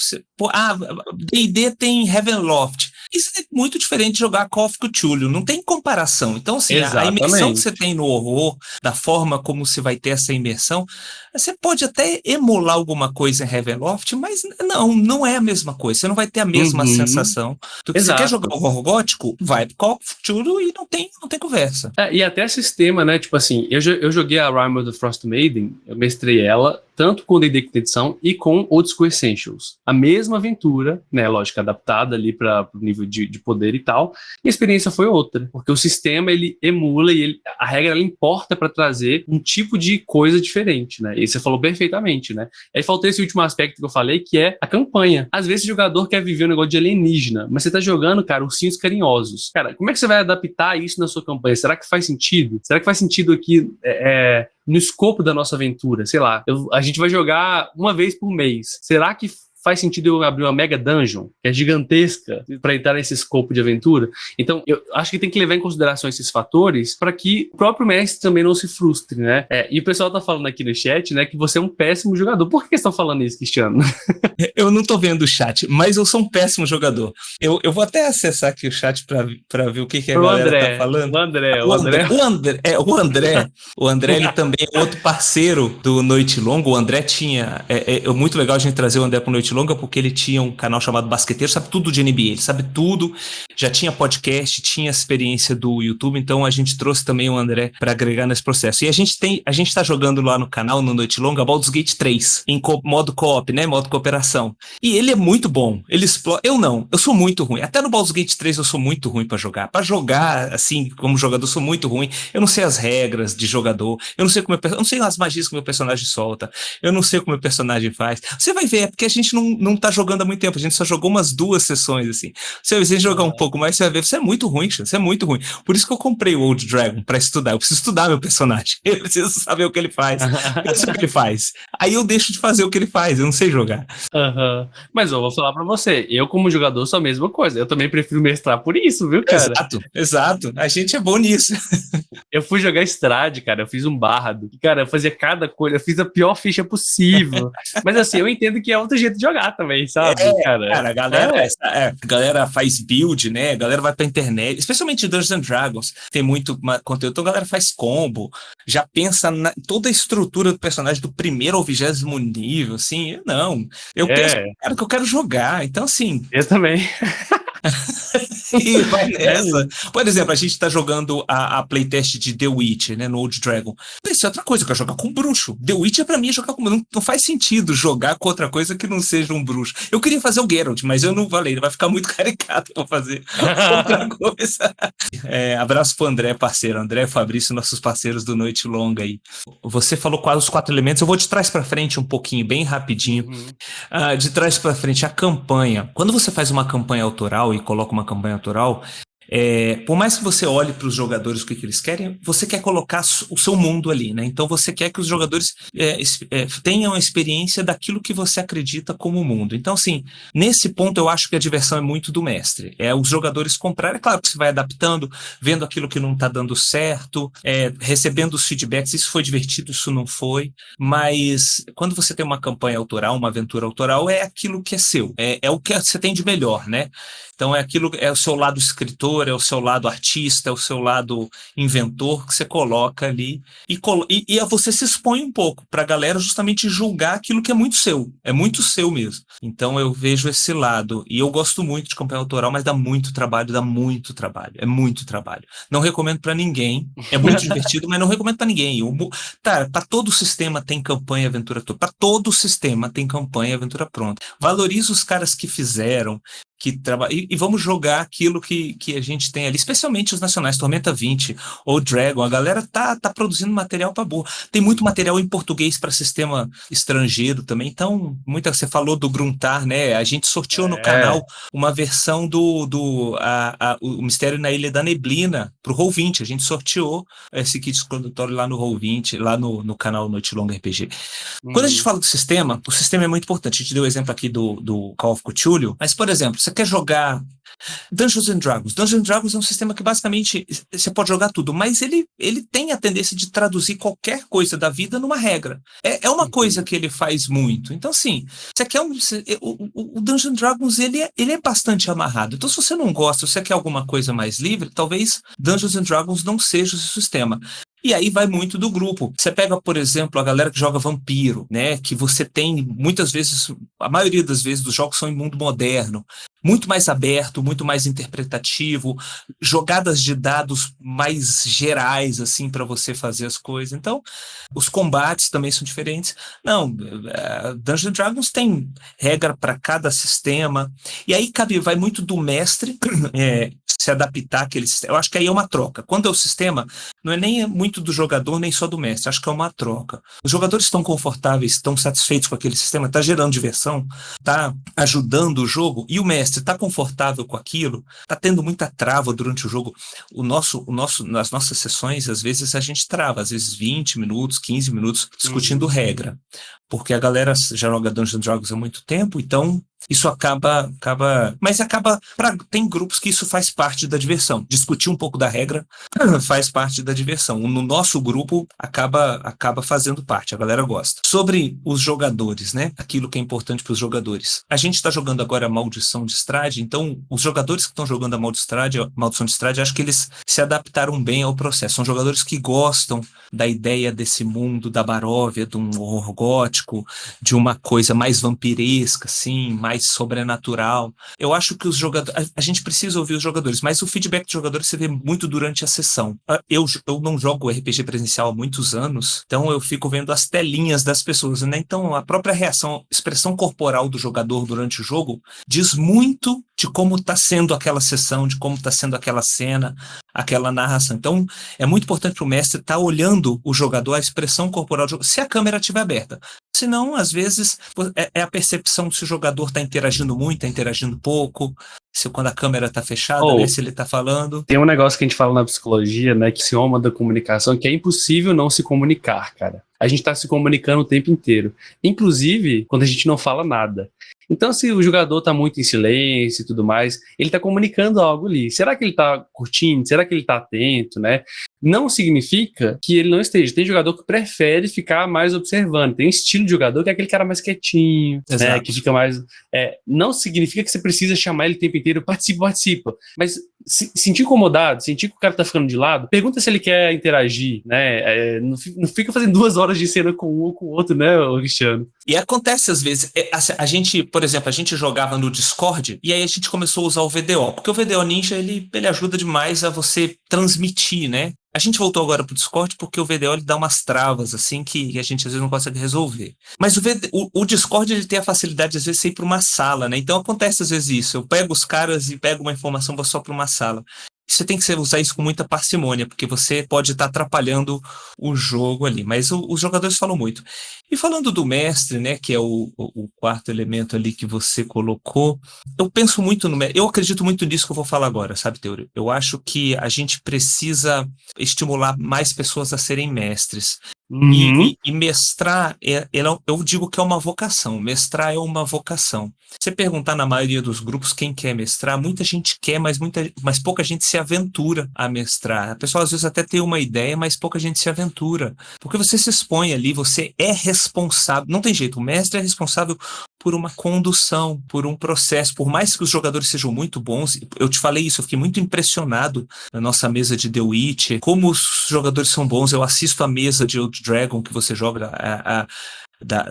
D&D tem Ravenloft. Isso é muito diferente de jogar Call of Cthulhu, não tem comparação. Então, assim, a imersão que você tem no horror, da forma como você vai ter essa imersão, você pode até emular alguma coisa em Ravenloft, mas não é a mesma coisa. Você não vai ter a mesma sensação. Você quer jogar horror gótico? Vai pro Call of Cthulhu e não tem conversa. E até sistema, né? Tipo assim, eu joguei a Rime of the Frost Maiden, eu mestrei ela, tanto com D&D Quinta Edição e com Old School Essentials. A mesma aventura, né? Lógico, adaptada ali para o nível de poder e tal. E a experiência foi outra, porque o sistema, ele emula e a regra, ela importa para trazer um tipo de coisa diferente, né? E você falou perfeitamente, né? Aí faltou esse último aspecto que eu falei, que é a campanha. Às vezes o jogador quer viver um negócio de alienígena, mas você tá jogando, cara, ursinhos carinhosos. Cara, como é que você vai adaptar isso na sua campanha? Será que faz sentido? Será que faz sentido aqui no escopo da nossa aventura? Sei lá, a gente vai jogar uma vez por mês. Será que faz sentido eu abrir uma mega dungeon, que é gigantesca, para entrar nesse escopo de aventura? Então, eu acho que tem que levar em consideração esses fatores para que o próprio mestre também não se frustre, né? E o pessoal tá falando aqui no chat, né, que você é um péssimo jogador. Por que eles estão falando isso, Cristiano? Eu não tô vendo o chat, mas eu sou um péssimo jogador. Eu vou até acessar aqui o chat para ver o que a galera tá falando. O André, ele também é outro parceiro do Noite Longa. O André tinha... É muito legal a gente trazer o André pro Noite Longa, porque ele tinha um canal chamado Basqueteiro, sabe tudo de NBA, ele sabe tudo, já tinha podcast, tinha experiência do YouTube, então a gente trouxe também o André para agregar nesse processo. E a gente tá jogando lá no canal, no Noite Longa, Baldur's Gate 3, em modo co-op, né, modo cooperação. E ele é muito bom, ele explora... Eu sou muito ruim, até no Baldur's Gate 3 eu sou muito ruim para jogar, assim, como jogador, eu sou muito ruim, eu não sei as regras de jogador, eu não sei as magias que o meu personagem solta, eu não sei o que o meu personagem faz. Você vai ver, é porque a gente não tá jogando há muito tempo, a gente só jogou umas 2 sessões, assim. Se você jogar um pouco mais, você vai ver, você é muito ruim, você é muito ruim. Por isso que eu comprei o Old Dragon, pra estudar. Eu preciso estudar meu personagem, eu preciso saber o que ele faz, eu sei o que ele faz. Aí eu deixo de fazer o que ele faz, eu não sei jogar. Mas eu vou falar pra você, eu como jogador sou a mesma coisa, eu também prefiro mestrar por isso, viu, cara? Exato, a gente é bom nisso. Eu fui jogar Strade, cara, eu fiz um bardo, cara, eu fazia cada coisa, eu fiz a pior ficha possível, mas assim, eu entendo que é outro jeito de jogar também, sabe, cara? A galera faz build, né, a galera vai pra internet, especialmente Dungeons and Dragons, tem muito conteúdo, então a galera faz combo, já pensa toda a estrutura do personagem do primeiro ao 20º nível, assim, eu penso, cara, que eu quero jogar, então assim... Eu também. E vai nessa. Por exemplo, a gente tá jogando a playtest de The Witcher, né, no Old Dragon. Isso é outra coisa, eu quero jogar com bruxo. The Witcher pra mim é jogar com... Não faz sentido jogar com outra coisa que não seja um bruxo. Eu queria fazer o Geralt, mas eu não falei, ele vai ficar muito caricato pra fazer outra coisa. Abraço pro André, parceiro. André e Fabrício, nossos parceiros do Noite Longa aí. Você falou quase os 4 elementos, eu vou de trás pra frente um pouquinho, bem rapidinho. De trás pra frente, a campanha. Quando você faz uma campanha autoral e coloca uma campanha autoral, Por mais que você olhe para os jogadores o que eles querem, você quer colocar o seu mundo ali, né? Então você quer que os jogadores tenham a experiência daquilo que você acredita como mundo. Então, assim, nesse ponto eu acho que a diversão é muito do mestre. Os jogadores comprarem, é claro que você vai adaptando, vendo aquilo que não está dando certo, recebendo os feedbacks, isso foi divertido, isso não foi, mas quando você tem uma campanha autoral, uma aventura autoral, é aquilo que é seu, é o que você tem de melhor, né? Então é o seu lado escritor, é o seu lado artista, é o seu lado inventor que você coloca ali e você se expõe um pouco para a galera justamente julgar aquilo que é muito seu mesmo. Então eu vejo esse lado e eu gosto muito de campanha autoral, mas dá muito trabalho, é muito trabalho. Não recomendo para ninguém, é muito divertido, mas não recomendo para ninguém. Para todo o sistema tem campanha aventura toda, para todo o sistema tem campanha aventura pronta. Valoriza os caras que fizeram, e vamos jogar aquilo que a gente tem ali, especialmente os nacionais, Tormenta 20 ou Dragon, a galera tá produzindo material para boa. Tem muito material em português para sistema estrangeiro também, então, você falou do Gruntar, né? A gente sorteou no canal uma versão o Mistério na Ilha da Neblina pro Roll20, a gente sorteou esse kit explanatório lá no Roll20, lá no canal Noite Longa RPG. Quando a gente fala do sistema, o sistema é muito importante. A gente deu o exemplo aqui do Call of Cthulhu, mas, por exemplo, você quer jogar Dungeons and Dragons. Dungeons and Dragons é um sistema que basicamente você pode jogar tudo, mas ele tem a tendência de traduzir qualquer coisa da vida numa regra. É uma coisa que ele faz muito. Então, assim, você quer o Dungeons and Dragons, ele é bastante amarrado. Então, se você não gosta, se você quer alguma coisa mais livre, talvez Dungeons and Dragons não seja o sistema. E aí vai muito do grupo. Você pega, por exemplo, a galera que joga Vampiro, né? Que você tem, muitas vezes, a maioria das vezes, os jogos são em mundo moderno. Muito mais aberto, muito mais interpretativo, jogadas de dados mais gerais, assim, para você fazer as coisas. Então, os combates também são diferentes. Não, Dungeons & Dragons tem regra para cada sistema, e aí vai muito do mestre se adaptar àquele sistema. Eu acho que aí é uma troca. Quando é o sistema, não é nem muito do jogador, nem só do mestre. Acho que é uma troca. Os jogadores estão confortáveis, estão satisfeitos com aquele sistema, está gerando diversão, está ajudando o jogo, e o mestre está confortável com aquilo, está tendo muita trava durante o jogo. Nas nossas sessões, às vezes a gente trava, às vezes 20 minutos, 15 minutos discutindo regra, porque a galera já joga Dungeons & Dragons há muito tempo, então isso acaba, tem grupos que isso faz parte da diversão. Discutir um pouco da regra faz parte da diversão. No nosso grupo acaba fazendo parte, a galera gosta. Sobre os jogadores, né? Aquilo que é importante para os jogadores. A gente está jogando agora a Maldição de Strahd, então os jogadores que estão jogando a Maldição de Strahd, acho que eles se adaptaram bem ao processo. São jogadores que gostam da ideia desse mundo da Baróvia, de um horror gótico, de uma coisa mais vampiresca, assim, mais sobrenatural. Eu acho que os jogadores... A gente precisa ouvir os jogadores, mas o feedback dos jogadores você vê muito durante a sessão. Eu não jogo RPG presencial há muitos anos, então eu fico vendo as telinhas das pessoas, né? Então a própria reação, expressão corporal do jogador durante o jogo diz muito de como está sendo aquela sessão, de como está sendo aquela cena, aquela narração. Então é muito importante para o mestre estar olhando o jogador, a expressão corporal do jogador, se a câmera estiver aberta. Senão, às vezes, é a percepção se o jogador está interagindo muito, está interagindo pouco, quando a câmera está fechada, né, se ele está falando. Tem um negócio que a gente fala na psicologia, né, que axioma da comunicação, que é impossível não se comunicar, cara. A gente está se comunicando o tempo inteiro. Inclusive, quando a gente não fala nada. Então, se o jogador está muito em silêncio e tudo mais, ele está comunicando algo ali. Será que ele está curtindo? Será que ele está atento, né? Não significa que ele não esteja. Tem jogador que prefere ficar mais observando. Tem um estilo de jogador que é aquele cara mais quietinho, né, que fica mais... não significa que você precisa chamar ele o tempo inteiro, participa. Mas sentir incomodado, sentir que o cara tá ficando de lado, pergunta se ele quer interagir, né? Não fica fazendo 2 horas de cena com um ou com o outro, né, Cristiano? E acontece às vezes, a gente, por exemplo, a gente jogava no Discord e aí a gente começou a usar o VDO, porque o VDO Ninja, ele ajuda demais a você transmitir, né? A gente voltou agora pro Discord porque o VDO ele dá umas travas, assim, que a gente às vezes não consegue resolver. Mas o Discord ele tem a facilidade, às vezes, de ir para uma sala, né? Então acontece às vezes isso. Eu pego os caras e pego uma informação, vou só para uma sala. você tem que usar isso com muita parcimônia, porque você pode estar atrapalhando o jogo ali. Mas os jogadores falam muito. E falando do mestre, né, que é o quarto elemento ali que você colocou, eu penso muito no mestre. Eu acredito muito nisso que eu vou falar agora, sabe, Teori? Eu acho que a gente precisa estimular mais pessoas a serem mestres. E mestrar, eu digo que é uma vocação. Mestrar é uma vocação. Você perguntar na maioria dos grupos quem quer mestrar, muita gente quer, mas pouca gente se aventura a mestrar. A pessoa às vezes até tem uma ideia, mas pouca gente se aventura. Porque você se expõe ali, você é responsável. Não tem jeito, o mestre é responsável por uma condução, por um processo. Por mais que os jogadores sejam muito bons, eu te falei isso, eu fiquei muito impressionado na nossa mesa de The Witcher, como os jogadores são bons. Eu assisto a mesa de Old Dragon que você joga,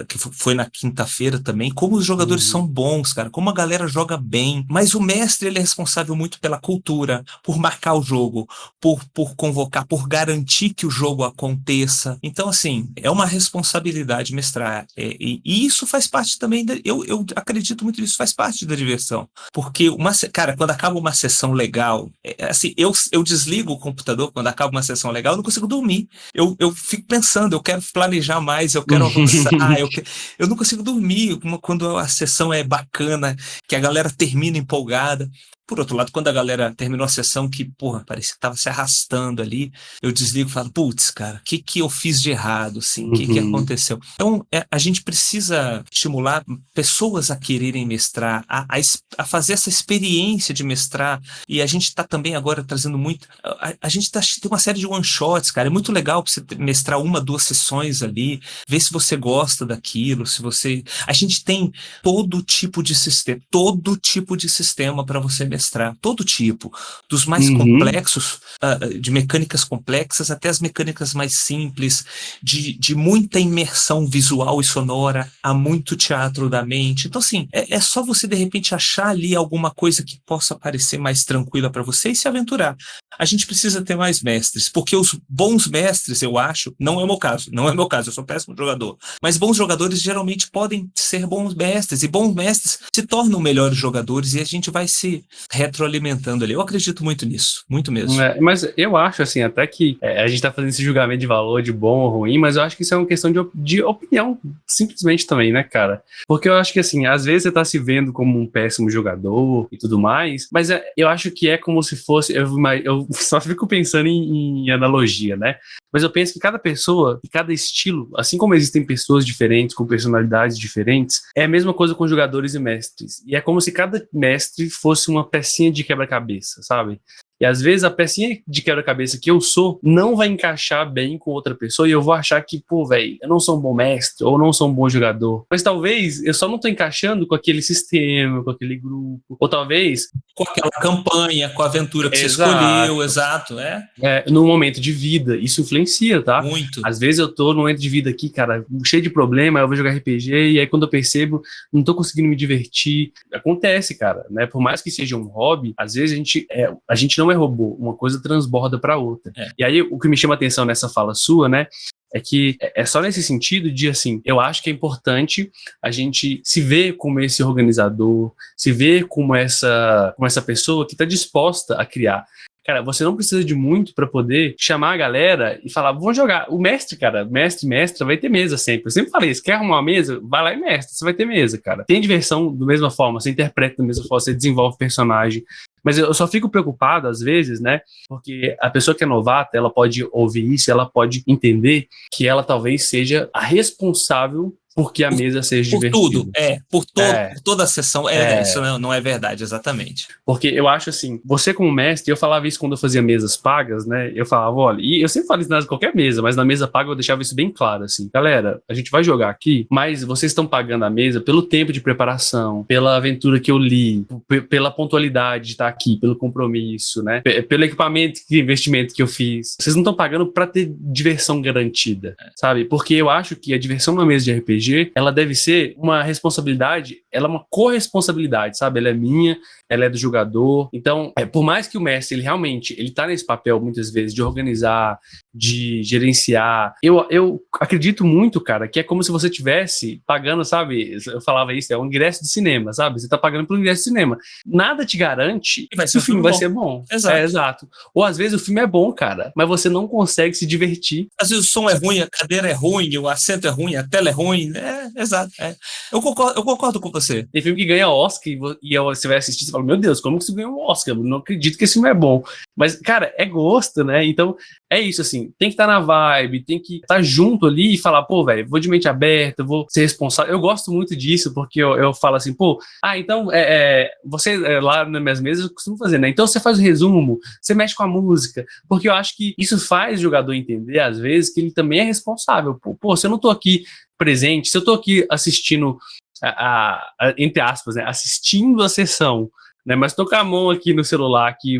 que foi na quinta-feira também, como os jogadores são bons, cara, como a galera joga bem, mas o mestre, ele é responsável muito pela cultura, por marcar o jogo, por convocar, por garantir que o jogo aconteça. Então, assim, é uma responsabilidade mestrar, e isso faz parte também, eu acredito muito nisso, faz parte da diversão, porque, cara, quando acaba uma sessão legal, assim, eu desligo o computador quando acaba uma sessão legal, eu não consigo dormir, eu fico pensando, eu quero planejar mais, eu quero avançar. Eu não consigo dormir quando a sessão é bacana, que a galera termina empolgada. Por outro lado, quando a galera terminou a sessão que, porra, parecia que tava se arrastando ali, eu desligo e falo, putz, cara, o que eu fiz de errado, assim? O que aconteceu? Então, a gente precisa estimular pessoas a quererem mestrar, a fazer essa experiência de mestrar, e a gente tá também agora trazendo muito... A gente tem uma série de one-shots, cara, é muito legal pra você mestrar 1, 2 sessões ali, ver se você gosta daquilo, se você... A gente tem todo tipo de sistema para você mestrar. Todo tipo, dos mais complexos, de mecânicas complexas até as mecânicas mais simples, de muita imersão visual e sonora, a muito teatro da mente. Então, assim, é só você de repente achar ali alguma coisa que possa parecer mais tranquila para você e se aventurar. A gente precisa ter mais mestres, porque os bons mestres, eu acho, não é o meu caso, eu sou péssimo jogador, mas bons jogadores geralmente podem ser bons mestres, e bons mestres se tornam melhores jogadores, e a gente vai se retroalimentando ali. Eu acredito muito nisso, muito mesmo. Mas eu acho, assim, até que a gente tá fazendo esse julgamento de valor, de bom ou ruim, mas eu acho que isso é uma questão de opinião, simplesmente também, né, cara? Porque eu acho que, assim, às vezes você tá se vendo como um péssimo jogador e tudo mais, mas eu acho que é como se fosse... Eu só fico pensando em analogia, né? Mas eu penso que cada pessoa e cada estilo, assim como existem pessoas diferentes, com personalidades diferentes, é a mesma coisa com jogadores e mestres. E é como se cada mestre fosse uma pecinha de quebra-cabeça, sabe? E às vezes a pecinha de quebra-cabeça que eu sou não vai encaixar bem com outra pessoa e eu vou achar que, pô, velho, eu não sou um bom mestre ou não sou um bom jogador. Mas talvez eu só não tô encaixando com aquele sistema, com aquele grupo. Ou talvez... com aquela campanha, com a aventura que você escolheu, exato, no momento de vida, isso influencia, tá? Muito. Às vezes eu tô no momento de vida aqui, cara, cheio de problema, eu vou jogar RPG e aí quando eu percebo, não tô conseguindo me divertir. Acontece, cara, né? Por mais que seja um hobby, às vezes a gente não é robô, uma coisa transborda pra outra. E aí o que me chama a atenção nessa fala sua, né, é que é só nesse sentido de, assim, eu acho que é importante a gente se ver como esse organizador, se ver como essa pessoa que está disposta a criar. Cara, você não precisa de muito para poder chamar a galera e falar, vamos jogar. O mestre, cara, mestre, vai ter mesa sempre. Eu sempre falei, se quer arrumar uma mesa, vai lá e mestre, você vai ter mesa, cara. Tem diversão da mesma forma, você interpreta da mesma forma, você desenvolve personagem. Mas eu só fico preocupado, às vezes, né, porque a pessoa que é novata, ela pode ouvir isso, ela pode entender que ela talvez seja a responsável porque a mesa seja divertida. Por toda a sessão, isso não é verdade, exatamente. Porque eu acho assim, você como mestre, eu falava isso quando eu fazia mesas pagas, né, eu falava, olha, e eu sempre falo isso em qualquer mesa, mas na mesa paga eu deixava isso bem claro, assim, galera, a gente vai jogar aqui, mas vocês estão pagando a mesa pelo tempo de preparação, pela aventura que eu li, pela pontualidade de estar aqui, pelo compromisso, né, pelo equipamento, investimento que eu fiz. Vocês não estão pagando pra ter diversão garantida, sabe? Porque eu acho que a diversão na mesa de RPG RPG, ela deve ser uma responsabilidade, ela é uma corresponsabilidade, sabe? Ela é minha, ela é do jogador. Então, por mais que o mestre, ele realmente, ele tá nesse papel, muitas vezes, de organizar, de gerenciar, eu acredito muito, cara, que é como se você tivesse pagando, sabe? Eu falava isso, é um ingresso de cinema, sabe? Você tá pagando pelo ingresso de cinema. Nada te garante que o filme vai ser bom. Exato. Exato. Ou às vezes o filme é bom, cara, mas você não consegue se divertir. Às vezes o som é ruim, a cadeira é ruim, o assento é ruim, a tela é ruim. Exato. Eu concordo com você. Tem filme que ganha Oscar e você vai assistir e fala, meu Deus, como que isso ganhou um Oscar? Eu não acredito que esse filme é bom. Mas, cara, é gosto, né? Então, é isso, assim, tem que estar na vibe, tem que estar junto ali e falar, pô, velho, vou de mente aberta, vou ser responsável. Eu gosto muito disso, porque eu falo assim, pô, então, você, lá nas minhas mesas, eu costumo fazer, né? Então, você faz o resumo, você mexe com a música, porque eu acho que isso faz o jogador entender, às vezes, que ele também é responsável. Pô, se eu não tô aqui presente, se eu tô aqui assistindo, entre aspas, né, assistindo a sessão, né, mas tô com a mão aqui no celular, aqui,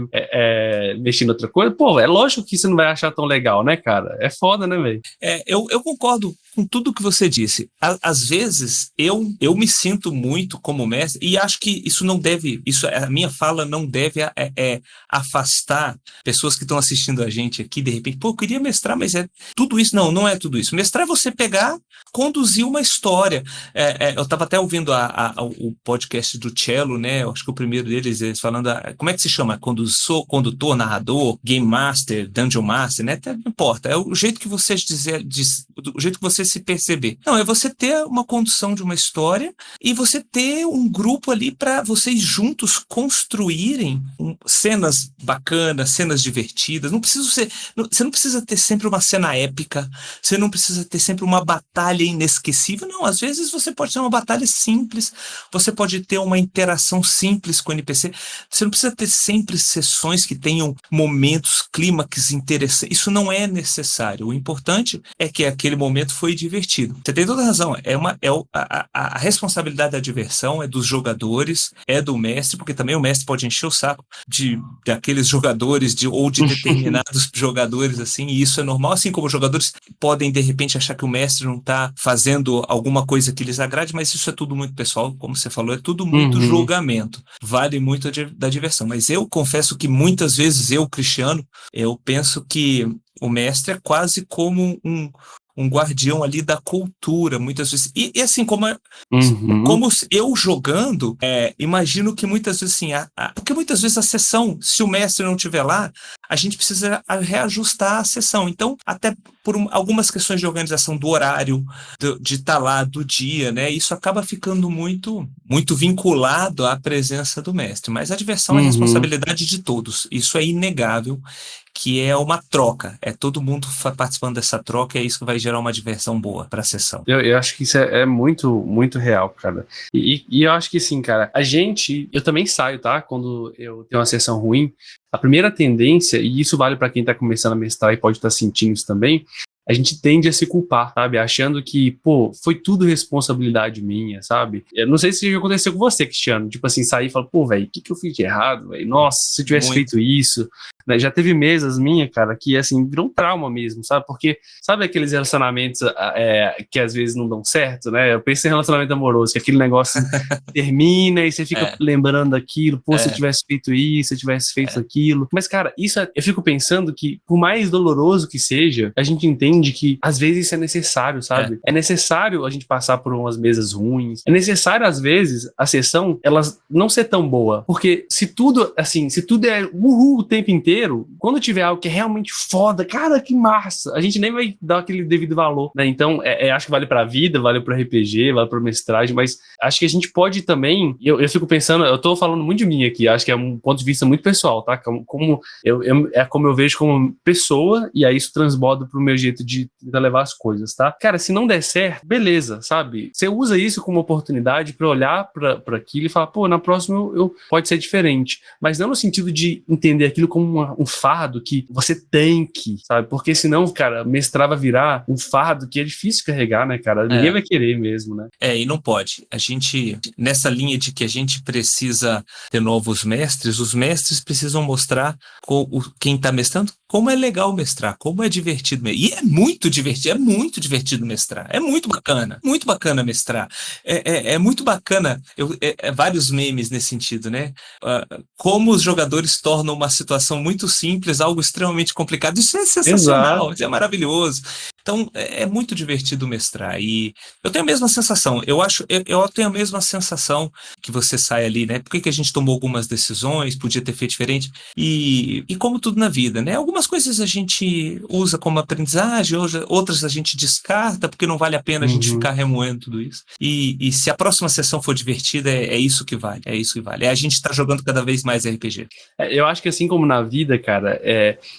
mexendo outra coisa, pô, é lógico que você não vai achar tão legal, né, cara? É foda, né, velho? Eu concordo com tudo que você disse. Às vezes, eu me sinto muito como mestre, e acho que isso não deve, a minha fala não deve afastar pessoas que estão assistindo a gente aqui, de repente, pô, eu queria mestrar, mas é tudo isso. Não é tudo isso. Mestrar é você pegar, conduzir uma história. Eu estava até ouvindo o podcast do Cello, né? Eu acho que o primeiro deles, eles falando, como é que se chama? Condutor, narrador, game master, dungeon master, né? Até não importa. É o jeito que você o jeito que você se perceber. Não, é você ter uma condução de uma história e você ter um grupo ali para vocês juntos construírem cenas bacanas, cenas divertidas. Você não precisa ter sempre uma cena épica, você não precisa ter sempre uma batalha inesquecível. Não, às vezes você pode ter uma batalha simples, você pode ter uma interação simples com o NPC. Você não precisa ter sempre sessões que tenham momentos, clímax interessantes. Isso não é necessário. O importante é que aquele momento foi divertido. Você tem toda a razão. A responsabilidade da diversão é dos jogadores, é do mestre, porque também o mestre pode encher o saco daqueles jogadores ou de determinados jogadores, assim, e isso é normal, assim como os jogadores podem, de repente, achar que o mestre não está fazendo alguma coisa que lhes agrade, mas isso é tudo muito pessoal, como você falou, é tudo muito julgamento. Vale muito da diversão. Mas eu confesso que muitas vezes Cristiano, eu penso que o mestre é quase como um guardião ali da cultura, muitas vezes. E assim, como eu jogando, imagino que muitas vezes, assim, porque muitas vezes a sessão, se o mestre não estiver lá, a gente precisa reajustar a sessão. Então, até por algumas questões de organização do horário, de estar lá, do dia, né? Isso acaba ficando muito, muito vinculado à presença do mestre. Mas a diversão é responsabilidade de todos. Isso é inegável, que é uma troca. É todo mundo participando dessa troca e é isso que vai gerar uma diversão boa para a sessão. Eu acho que isso é muito, muito real, cara. E eu acho que sim, cara. Eu também saio, tá? Quando eu tenho uma sessão ruim, a primeira tendência, e isso vale para quem tá começando a mestrar e pode estar sentindo isso também, a gente tende a se culpar, sabe? Achando que, pô, foi tudo responsabilidade minha, sabe? Eu não sei se isso aconteceu com você, Cristiano. Tipo assim, sair e falar, pô, velho, o que eu fiz de errado, velho? Nossa, se eu tivesse feito isso. Né? Já teve mesas minhas, cara, que, assim, virou um trauma mesmo, sabe? Porque, sabe aqueles relacionamentos que às vezes não dão certo, né? Eu penso em relacionamento amoroso, que aquele negócio termina e você fica lembrando daquilo, pô, se eu tivesse feito isso, se eu tivesse feito aquilo. Mas, cara, eu fico pensando que, por mais doloroso que seja, a gente entende que às vezes isso é necessário, sabe? É necessário a gente passar por umas mesas ruins. É necessário, às vezes, a sessão, ela não ser tão boa. Porque se tudo é uhul o tempo inteiro, quando tiver algo que é realmente foda, cara, que massa, a gente nem vai dar aquele devido valor, né? Então, acho que vale pra vida, vale pro RPG, vale pra mestragem, mas acho que a gente pode também, eu fico pensando, eu tô falando muito de mim aqui, acho que é um ponto de vista muito pessoal, tá? Como eu vejo como pessoa, e aí isso transborda pro meu jeito de tentar levar as coisas, tá? Cara, se não der certo, beleza, sabe? Você usa isso como oportunidade pra olhar pra aquilo e falar, pô, na próxima pode ser diferente. Mas não no sentido de entender aquilo como um fardo que você tem que, sabe? Porque senão, cara, mestrar vai virar um fardo que é difícil carregar, né, cara? Ninguém vai querer mesmo, né? E não pode. A gente, nessa linha de que a gente precisa ter novos mestres, os mestres precisam mostrar quem tá mestrando como é legal mestrar, como é divertido. E é muito divertido mestrar. É muito bacana mestrar. É muito bacana, vários memes nesse sentido, né? Como os jogadores tornam uma situação muito simples, algo extremamente complicado. Isso é sensacional, Exato. isso é maravilhoso. Então, é muito divertido mestrar. E eu tenho a mesma sensação. Eu tenho a mesma sensação que você sai ali, né? Por que a gente tomou algumas decisões, podia ter feito diferente? E como tudo na vida, né? Algumas coisas a gente usa como aprendizagem, outras a gente descarta, porque não vale a pena a gente ficar remoendo tudo isso. E se a próxima sessão for divertida, é isso que vale. É isso que vale. A gente tá jogando cada vez mais RPG. Eu acho que assim como na vida, cara,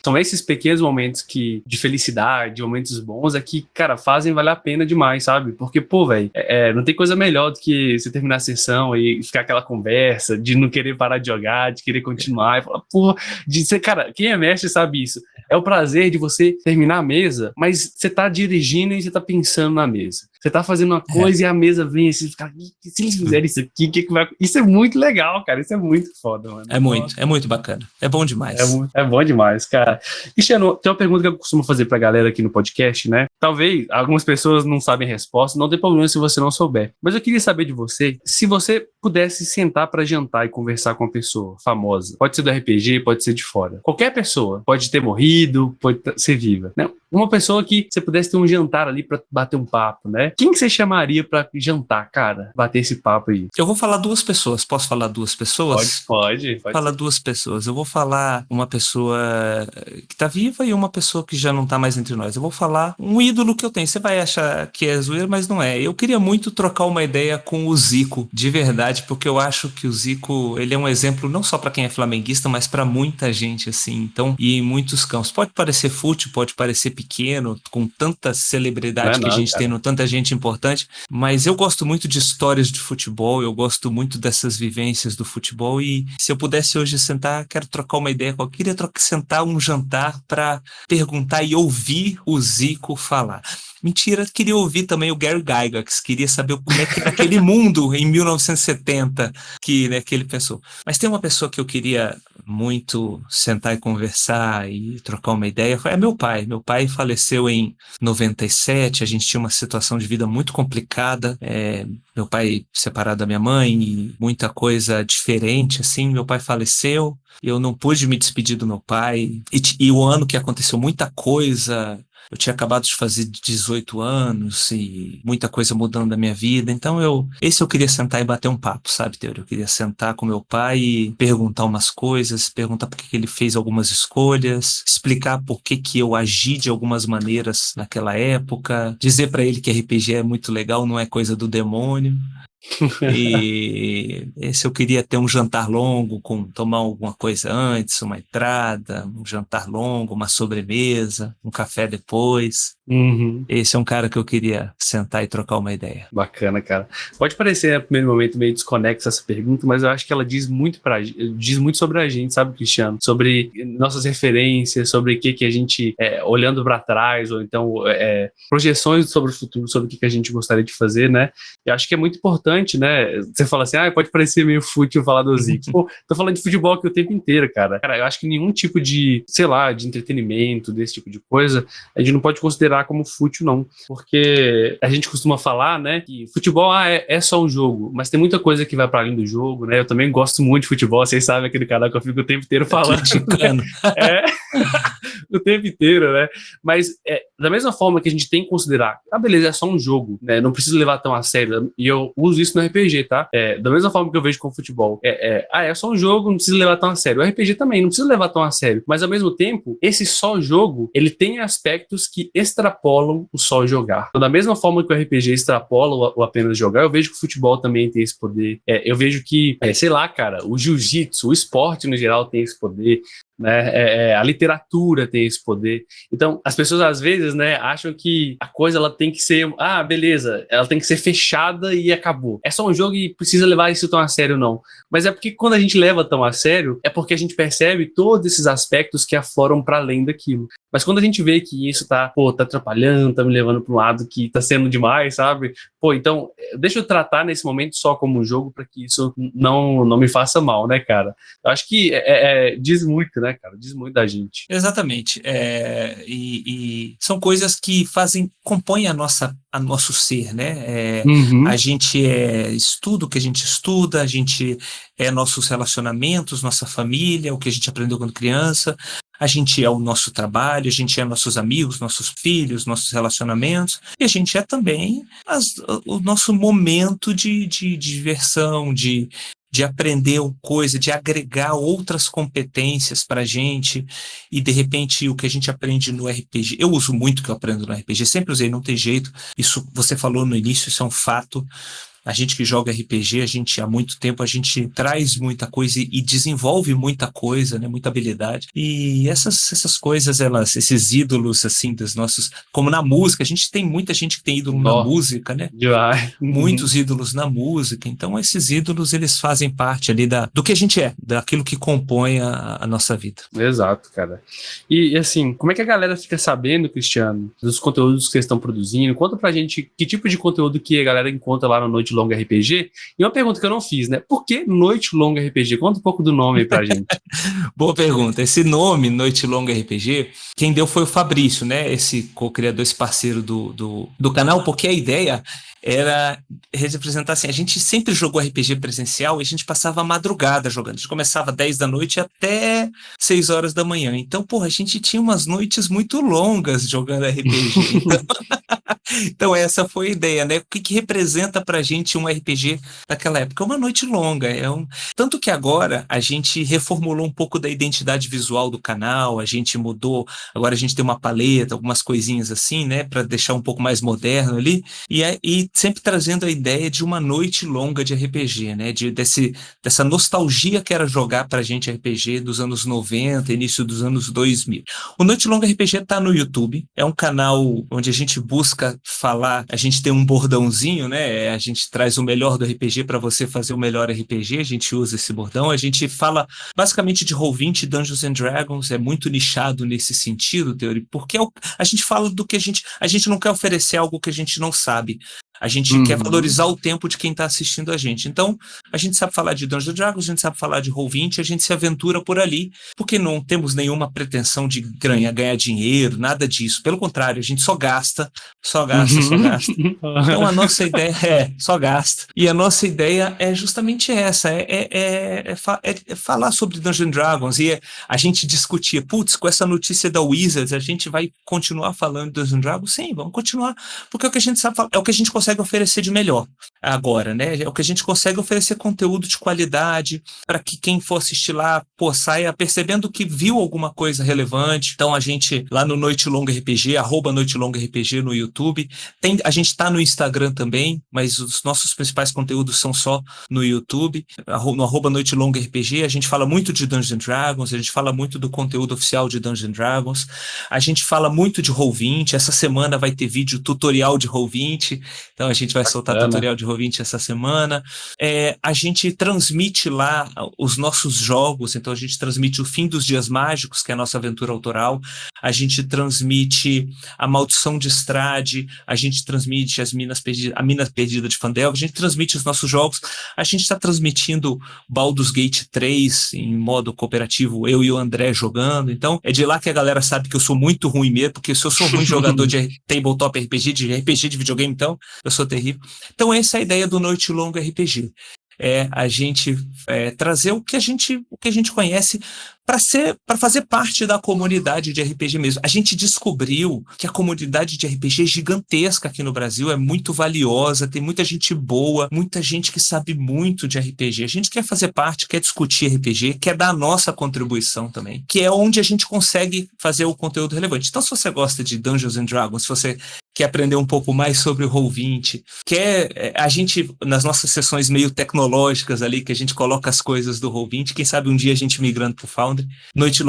são esses pequenos momentos de felicidade, momentos bons, que, cara, fazem valer a pena demais, sabe? Porque, pô, velho, não tem coisa melhor do que você terminar a sessão e ficar aquela conversa, de não querer parar de jogar, de querer continuar, e falar, pô, de ser, cara, quem é mestre sabe isso. É o prazer de você terminar a mesa, mas você tá dirigindo e você tá pensando na mesa. Você tá fazendo uma coisa e a mesa vem assim, fica, se eles fizerem isso aqui, o que vai... Isso é muito legal, cara. Isso é muito foda, mano. É muito bacana. É bom demais. É bom demais, cara. Cristiano, tem uma pergunta que eu costumo fazer pra galera aqui no podcast, né? Talvez algumas pessoas não sabem a resposta, não tem problema se você não souber. Mas eu queria saber de você, se você pudesse sentar pra jantar e conversar com uma pessoa famosa, pode ser do RPG, pode ser de fora. Qualquer pessoa, pode ter morrido, pode ser viva, né? Uma pessoa que você pudesse ter um jantar ali pra bater um papo, né? Quem que você chamaria pra jantar, cara? Bater esse papo aí. Eu vou falar duas pessoas. Posso falar duas pessoas? Pode Falar ser. duas pessoas. Eu vou falar uma pessoa que tá viva e uma pessoa que já não tá mais entre nós. Eu vou falar um ídolo que eu tenho. Você vai achar que é zoeira, mas não é. Eu queria muito trocar uma ideia com o Zico, de verdade, porque eu acho que o Zico, ele é um exemplo não só pra quem é flamenguista, mas pra muita gente, assim. Então, e em muitos campos. Pode parecer fútil, pode parecer pequeno, com tanta celebridade que a gente tem, tanta gente importante, mas eu gosto muito de histórias de futebol, eu gosto muito dessas vivências do futebol e se eu pudesse hoje sentar, quero trocar uma ideia com alguém, queria sentar um jantar para perguntar e ouvir o Zico falar. Mentira, queria ouvir também o Gary Gygax, queria saber como é que era aquele mundo em 1970 que ele pensou. Mas tem uma pessoa que eu queria muito sentar e conversar e trocar uma ideia, é meu pai. Meu pai faleceu em 97, a gente tinha uma situação de vida muito complicada, meu pai separado da minha mãe e muita coisa diferente, assim, meu pai faleceu, eu não pude me despedir do meu pai, e o ano que aconteceu muita coisa. Eu tinha acabado de fazer 18 anos e muita coisa mudando na minha vida. Então eu queria sentar e bater um papo, sabe, Teodoro? Eu queria sentar com meu pai e perguntar umas coisas, perguntar por que ele fez algumas escolhas, explicar por que eu agi de algumas maneiras naquela época, dizer pra ele que RPG é muito legal, não é coisa do demônio. E esse eu queria ter um jantar longo, tomar alguma coisa antes, uma entrada, um jantar longo, uma sobremesa, um café depois. Esse é um cara que eu queria sentar e trocar uma ideia. Bacana, cara. Pode parecer, no primeiro momento, meio desconexa essa pergunta, mas eu acho que ela diz muito sobre a gente, sabe, Cristiano? Sobre nossas referências, sobre o que a gente, olhando para trás, ou então projeções sobre o futuro, sobre o que a gente gostaria de fazer, né? Eu acho que é muito importante, né? Você fala assim, pode parecer meio fútil falar do Zico. Pô, tô falando de futebol aqui o tempo inteiro, cara. Cara, eu acho que nenhum tipo de, sei lá, de entretenimento, desse tipo de coisa, a gente não pode considerar como fútil, não. Porque a gente costuma falar, né, que futebol é só um jogo, mas tem muita coisa que vai para além do jogo, né? Eu também gosto muito de futebol, vocês sabem aquele canal que eu fico o tempo inteiro falando. Né? O tempo inteiro, né? Mas da mesma forma que a gente tem que considerar, beleza, é só um jogo, né? Não preciso levar tão a sério. E eu uso isso no RPG, tá? Da mesma forma que eu vejo com o futebol. É só um jogo, não precisa levar tão a sério. O RPG também, não precisa levar tão a sério. Mas ao mesmo tempo, esse só jogo, ele tem aspectos que extrapolam o só jogar. Então, da mesma forma que o RPG extrapola o apenas jogar, eu vejo que o futebol também tem esse poder. Eu vejo que, sei lá, cara, o jiu-jitsu, o esporte no geral tem esse poder. Né? A literatura tem esse poder. Então, as pessoas às vezes, né, acham que a coisa ela tem que ser, beleza, ela tem que ser fechada e acabou. É só um jogo e precisa levar isso tão a sério, não. Mas é porque quando a gente leva tão a sério, é porque a gente percebe todos esses aspectos que afloram para além daquilo. Mas quando a gente vê que isso tá atrapalhando, tá me levando para um lado que tá sendo demais, sabe? Então, deixa eu tratar nesse momento só como um jogo para que isso não me faça mal, né, cara? Eu acho que diz muito, né, cara? Diz muito da gente. Exatamente. E são coisas que compõem nosso ser, né? A gente estuda o que a gente estuda, a gente nossos relacionamentos, nossa família, o que a gente aprendeu quando criança, a gente é o nosso trabalho, a gente é nossos amigos, nossos filhos, nossos relacionamentos, e a gente é também o nosso momento de diversão, de aprender coisa, de agregar outras competências para a gente, e de repente o que a gente aprende no RPG, eu uso muito o que eu aprendo no RPG, sempre usei, não tem jeito, isso você falou no início, isso é um fato. A gente que joga RPG, há muito tempo, a gente traz muita coisa e desenvolve muita coisa, né, muita habilidade. E essas coisas, esses ídolos, assim, dos nossos... Como na música, a gente tem muita gente que tem ídolo na música, né? Muitos ídolos na música. Então, esses ídolos, eles fazem parte ali do que a gente daquilo que compõe a nossa vida. Exato, cara. E, assim, como é que a galera fica sabendo, Cristiano, dos conteúdos que eles estão produzindo? Conta pra gente que tipo de conteúdo que a galera encontra lá no Noite Longa RPG. E uma pergunta que eu não fiz, né? Por que Noite Longa RPG? Conta um pouco do nome aí pra gente. Boa pergunta. Esse nome, Noite Longa RPG, quem deu foi o Fabrício, né? Esse co-criador, esse parceiro do canal, porque a ideia era representar assim, a gente sempre jogou RPG presencial e a gente passava a madrugada jogando. A gente começava 10 da noite até 6 horas da manhã. Então, a gente tinha umas noites muito longas jogando RPG. Então essa foi a ideia, né? O que representa pra gente um RPG daquela época? É uma noite longa. Tanto que agora a gente reformulou um pouco da identidade visual do canal, a gente mudou, agora a gente tem uma paleta, algumas coisinhas assim, né? Pra deixar um pouco mais moderno ali. E sempre trazendo a ideia de uma noite longa de RPG, né? Dessa nostalgia que era jogar pra gente RPG dos anos 90, início dos anos 2000. O Noite Longa RPG tá no YouTube, é um canal onde a gente busca falar, a gente tem um bordãozinho, né? A gente traz o melhor do RPG para você fazer o melhor RPG, a gente usa esse bordão, a gente fala basicamente de Roll20, Dungeons and Dragons, é muito nichado nesse sentido, teoria, porque a gente fala do que a gente não quer oferecer algo que a gente não sabe. A gente quer valorizar o tempo de quem está assistindo a gente. Então, a gente sabe falar de Dungeons & Dragons, a gente sabe falar de Roll20, a gente se aventura por ali, porque não temos nenhuma pretensão de ganhar dinheiro, nada disso. Pelo contrário, a gente só gasta. Então, a nossa ideia só gasta. E a nossa ideia é justamente essa, falar sobre Dungeons & Dragons. E a gente discutir, com essa notícia da Wizards, a gente vai continuar falando de Dungeons & Dragons? Sim, vamos continuar, porque é o que a gente sabe falar, é o que a gente consegue oferecer de melhor agora, né? É o que a gente consegue oferecer conteúdo de qualidade para que quem for assistir lá, saia percebendo que viu alguma coisa relevante. Então a gente lá no Noite Longa RPG, @NoiteLongaRPG no YouTube, a gente tá no Instagram também, mas os nossos principais conteúdos são só no YouTube, no Noite Longa RPG. A gente fala muito de Dungeons & Dragons, a gente fala muito do conteúdo oficial de Dungeons & Dragons, a gente fala muito de Roll20. Essa semana vai ter vídeo tutorial de Roll20. Então a gente vai soltar tutorial de Roll20 essa semana. A gente transmite lá os nossos jogos, então a gente transmite o Fim dos Dias Mágicos, que é a nossa aventura autoral, a gente transmite a Maldição de Strahd, a gente transmite a Mina Perdida de Phandelver, a gente transmite os nossos jogos, a gente está transmitindo Baldur's Gate 3 em modo cooperativo, eu e o André jogando. Então é de lá que a galera sabe que eu sou muito ruim mesmo, porque se eu sou ruim jogador de tabletop RPG, de videogame, então eu sou terrível. Então essa é a ideia do Noite Longa RPG. A gente trazer o que a gente conhece para fazer parte da comunidade de RPG mesmo. A gente descobriu que a comunidade de RPG é gigantesca aqui no Brasil, é muito valiosa, tem muita gente boa, muita gente que sabe muito de RPG. A gente quer fazer parte, quer discutir RPG, quer dar a nossa contribuição também, que é onde a gente consegue fazer o conteúdo relevante. Então, se você gosta de Dungeons & Dragons, se você quer aprender um pouco mais sobre o Roll20, a gente, nas nossas sessões meio tecnológicas ali, que a gente coloca as coisas do Roll20, quem sabe um dia a gente migrando pro Foundry, Foundry. @ Noite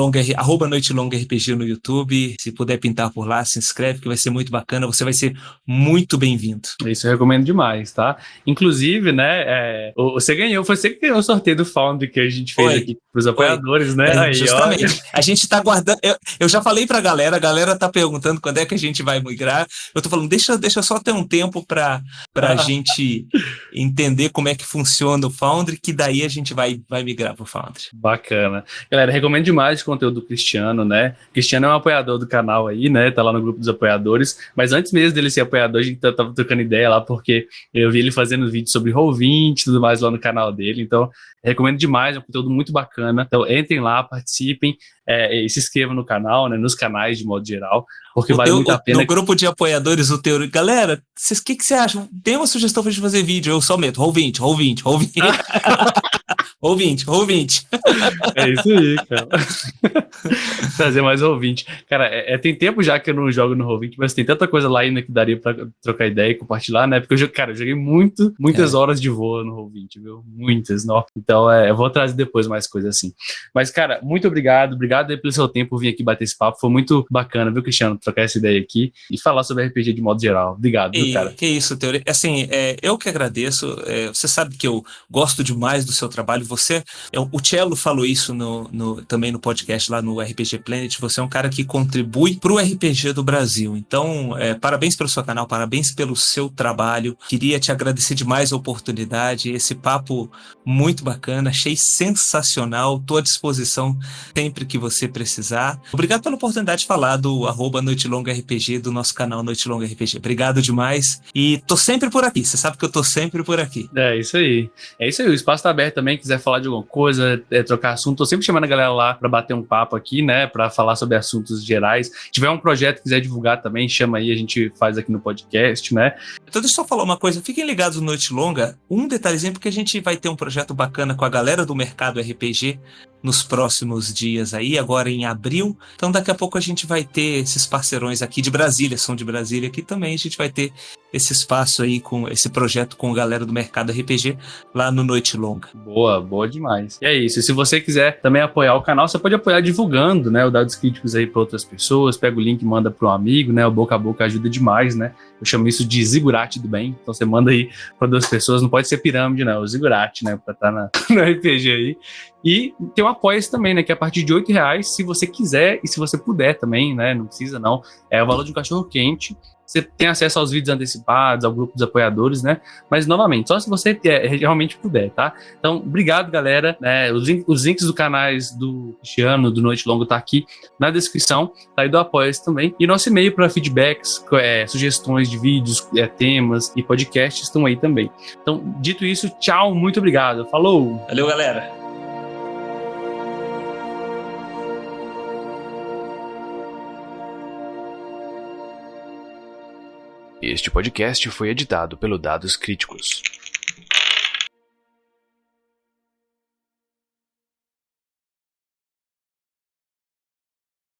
Longa RPG no YouTube. Se puder pintar por lá, se inscreve, que vai ser muito bacana. Você vai ser muito bem-vindo. Isso eu recomendo demais, tá? Inclusive, né, você ganhou, foi você que ganhou o sorteio do Foundry que a gente fez aqui pros apoiadores, né? Aí, justamente. Olha. A gente tá guardando. Eu já falei pra galera, a galera tá perguntando quando é que a gente vai migrar. Eu tô falando, deixa só ter um tempo pra gente entender como é que funciona o Foundry, que daí a gente vai migrar pro Foundry. Bacana. Galera, recomendo demais o conteúdo do Cristiano, né? O Cristiano é um apoiador do canal aí, né? Tá lá no grupo dos apoiadores. Mas antes mesmo dele ser apoiador, a gente tava trocando ideia lá, porque eu vi ele fazendo vídeo sobre Roll20 e tudo mais lá no canal dele. Então, recomendo demais, é um conteúdo muito bacana. Então, entrem lá, participem e se inscrevam no canal, né? Nos canais de modo geral, porque vale muito a pena. No grupo de apoiadores, o Teori... Galera, o que vocês acham? Tem uma sugestão pra gente fazer vídeo? Eu só meto Roll20. Roll20. É isso aí, cara. Trazer mais Roll20. Cara, tem tempo já que eu não jogo no Roll20, mas tem tanta coisa lá ainda que daria pra trocar ideia e compartilhar, né? Porque eu joguei muitas horas de voo no Roll20, viu? Muitas, não. Então, eu vou trazer depois mais coisas assim. Mas, cara, muito obrigado aí pelo seu tempo vir aqui bater esse papo. Foi muito bacana, viu, Cristiano, trocar essa ideia aqui e falar sobre RPG de modo geral. Obrigado, viu, cara? Que isso, Teori. Assim, eu que agradeço. Você sabe que eu gosto demais do seu trabalho. O Cello falou isso também no podcast lá no RPG Planet. Você é um cara que contribui pro RPG do Brasil. Então, parabéns pelo seu canal, parabéns pelo seu trabalho. Queria te agradecer demais a oportunidade, esse papo muito bacana, achei sensacional. Estou à disposição sempre que você precisar. Obrigado pela oportunidade de falar do @NoiteLongaRPG, do nosso canal Noite Longa RPG. Obrigado demais. E tô sempre por aqui. Você sabe que eu tô sempre por aqui. É isso aí. O espaço tá aberto também. Quiser falar de alguma coisa, trocar assunto, tô sempre chamando a galera lá pra bater um papo aqui, né? Pra falar sobre assuntos gerais. Se tiver um projeto que quiser divulgar também, chama aí, a gente faz aqui no podcast, né? Então deixa eu só falar uma coisa. Fiquem ligados no Noite Longa. Um detalhezinho, porque a gente vai ter um projeto bacana com a galera do mercado RPG nos próximos dias aí, agora em abril. Então daqui a pouco a gente vai ter esses parceirões aqui de Brasília, são de Brasília aqui também, a gente vai ter esse espaço aí, com esse projeto com a galera do mercado RPG lá no Noite Longa. Boa demais. E é isso, e se você quiser também apoiar o canal, você pode apoiar divulgando, né, o Dados Críticos aí para outras pessoas, pega o link e manda para um amigo, né, o boca a boca ajuda demais, né, eu chamo isso de zigurate do bem, então você manda aí para 2 pessoas, não pode ser pirâmide, não, o zigurate, né, para estar no RPG aí. E tem o Apoia-se também, né? Que é a partir de R$8, se você quiser e se você puder também, né? Não precisa, não. É o valor de um cachorro quente. Você tem acesso aos vídeos antecipados, ao grupo dos apoiadores, né? Mas, novamente, só se você realmente puder, tá? Então, obrigado, galera. Os links do canais do Cristiano, do Noite Longa, tá aqui na descrição, tá aí do Apoia-se também. E nosso e-mail para feedbacks, sugestões de vídeos, temas e podcasts estão aí também. Então, dito isso, tchau, muito obrigado. Falou! Valeu, galera! Este podcast foi editado pelo Dados Críticos.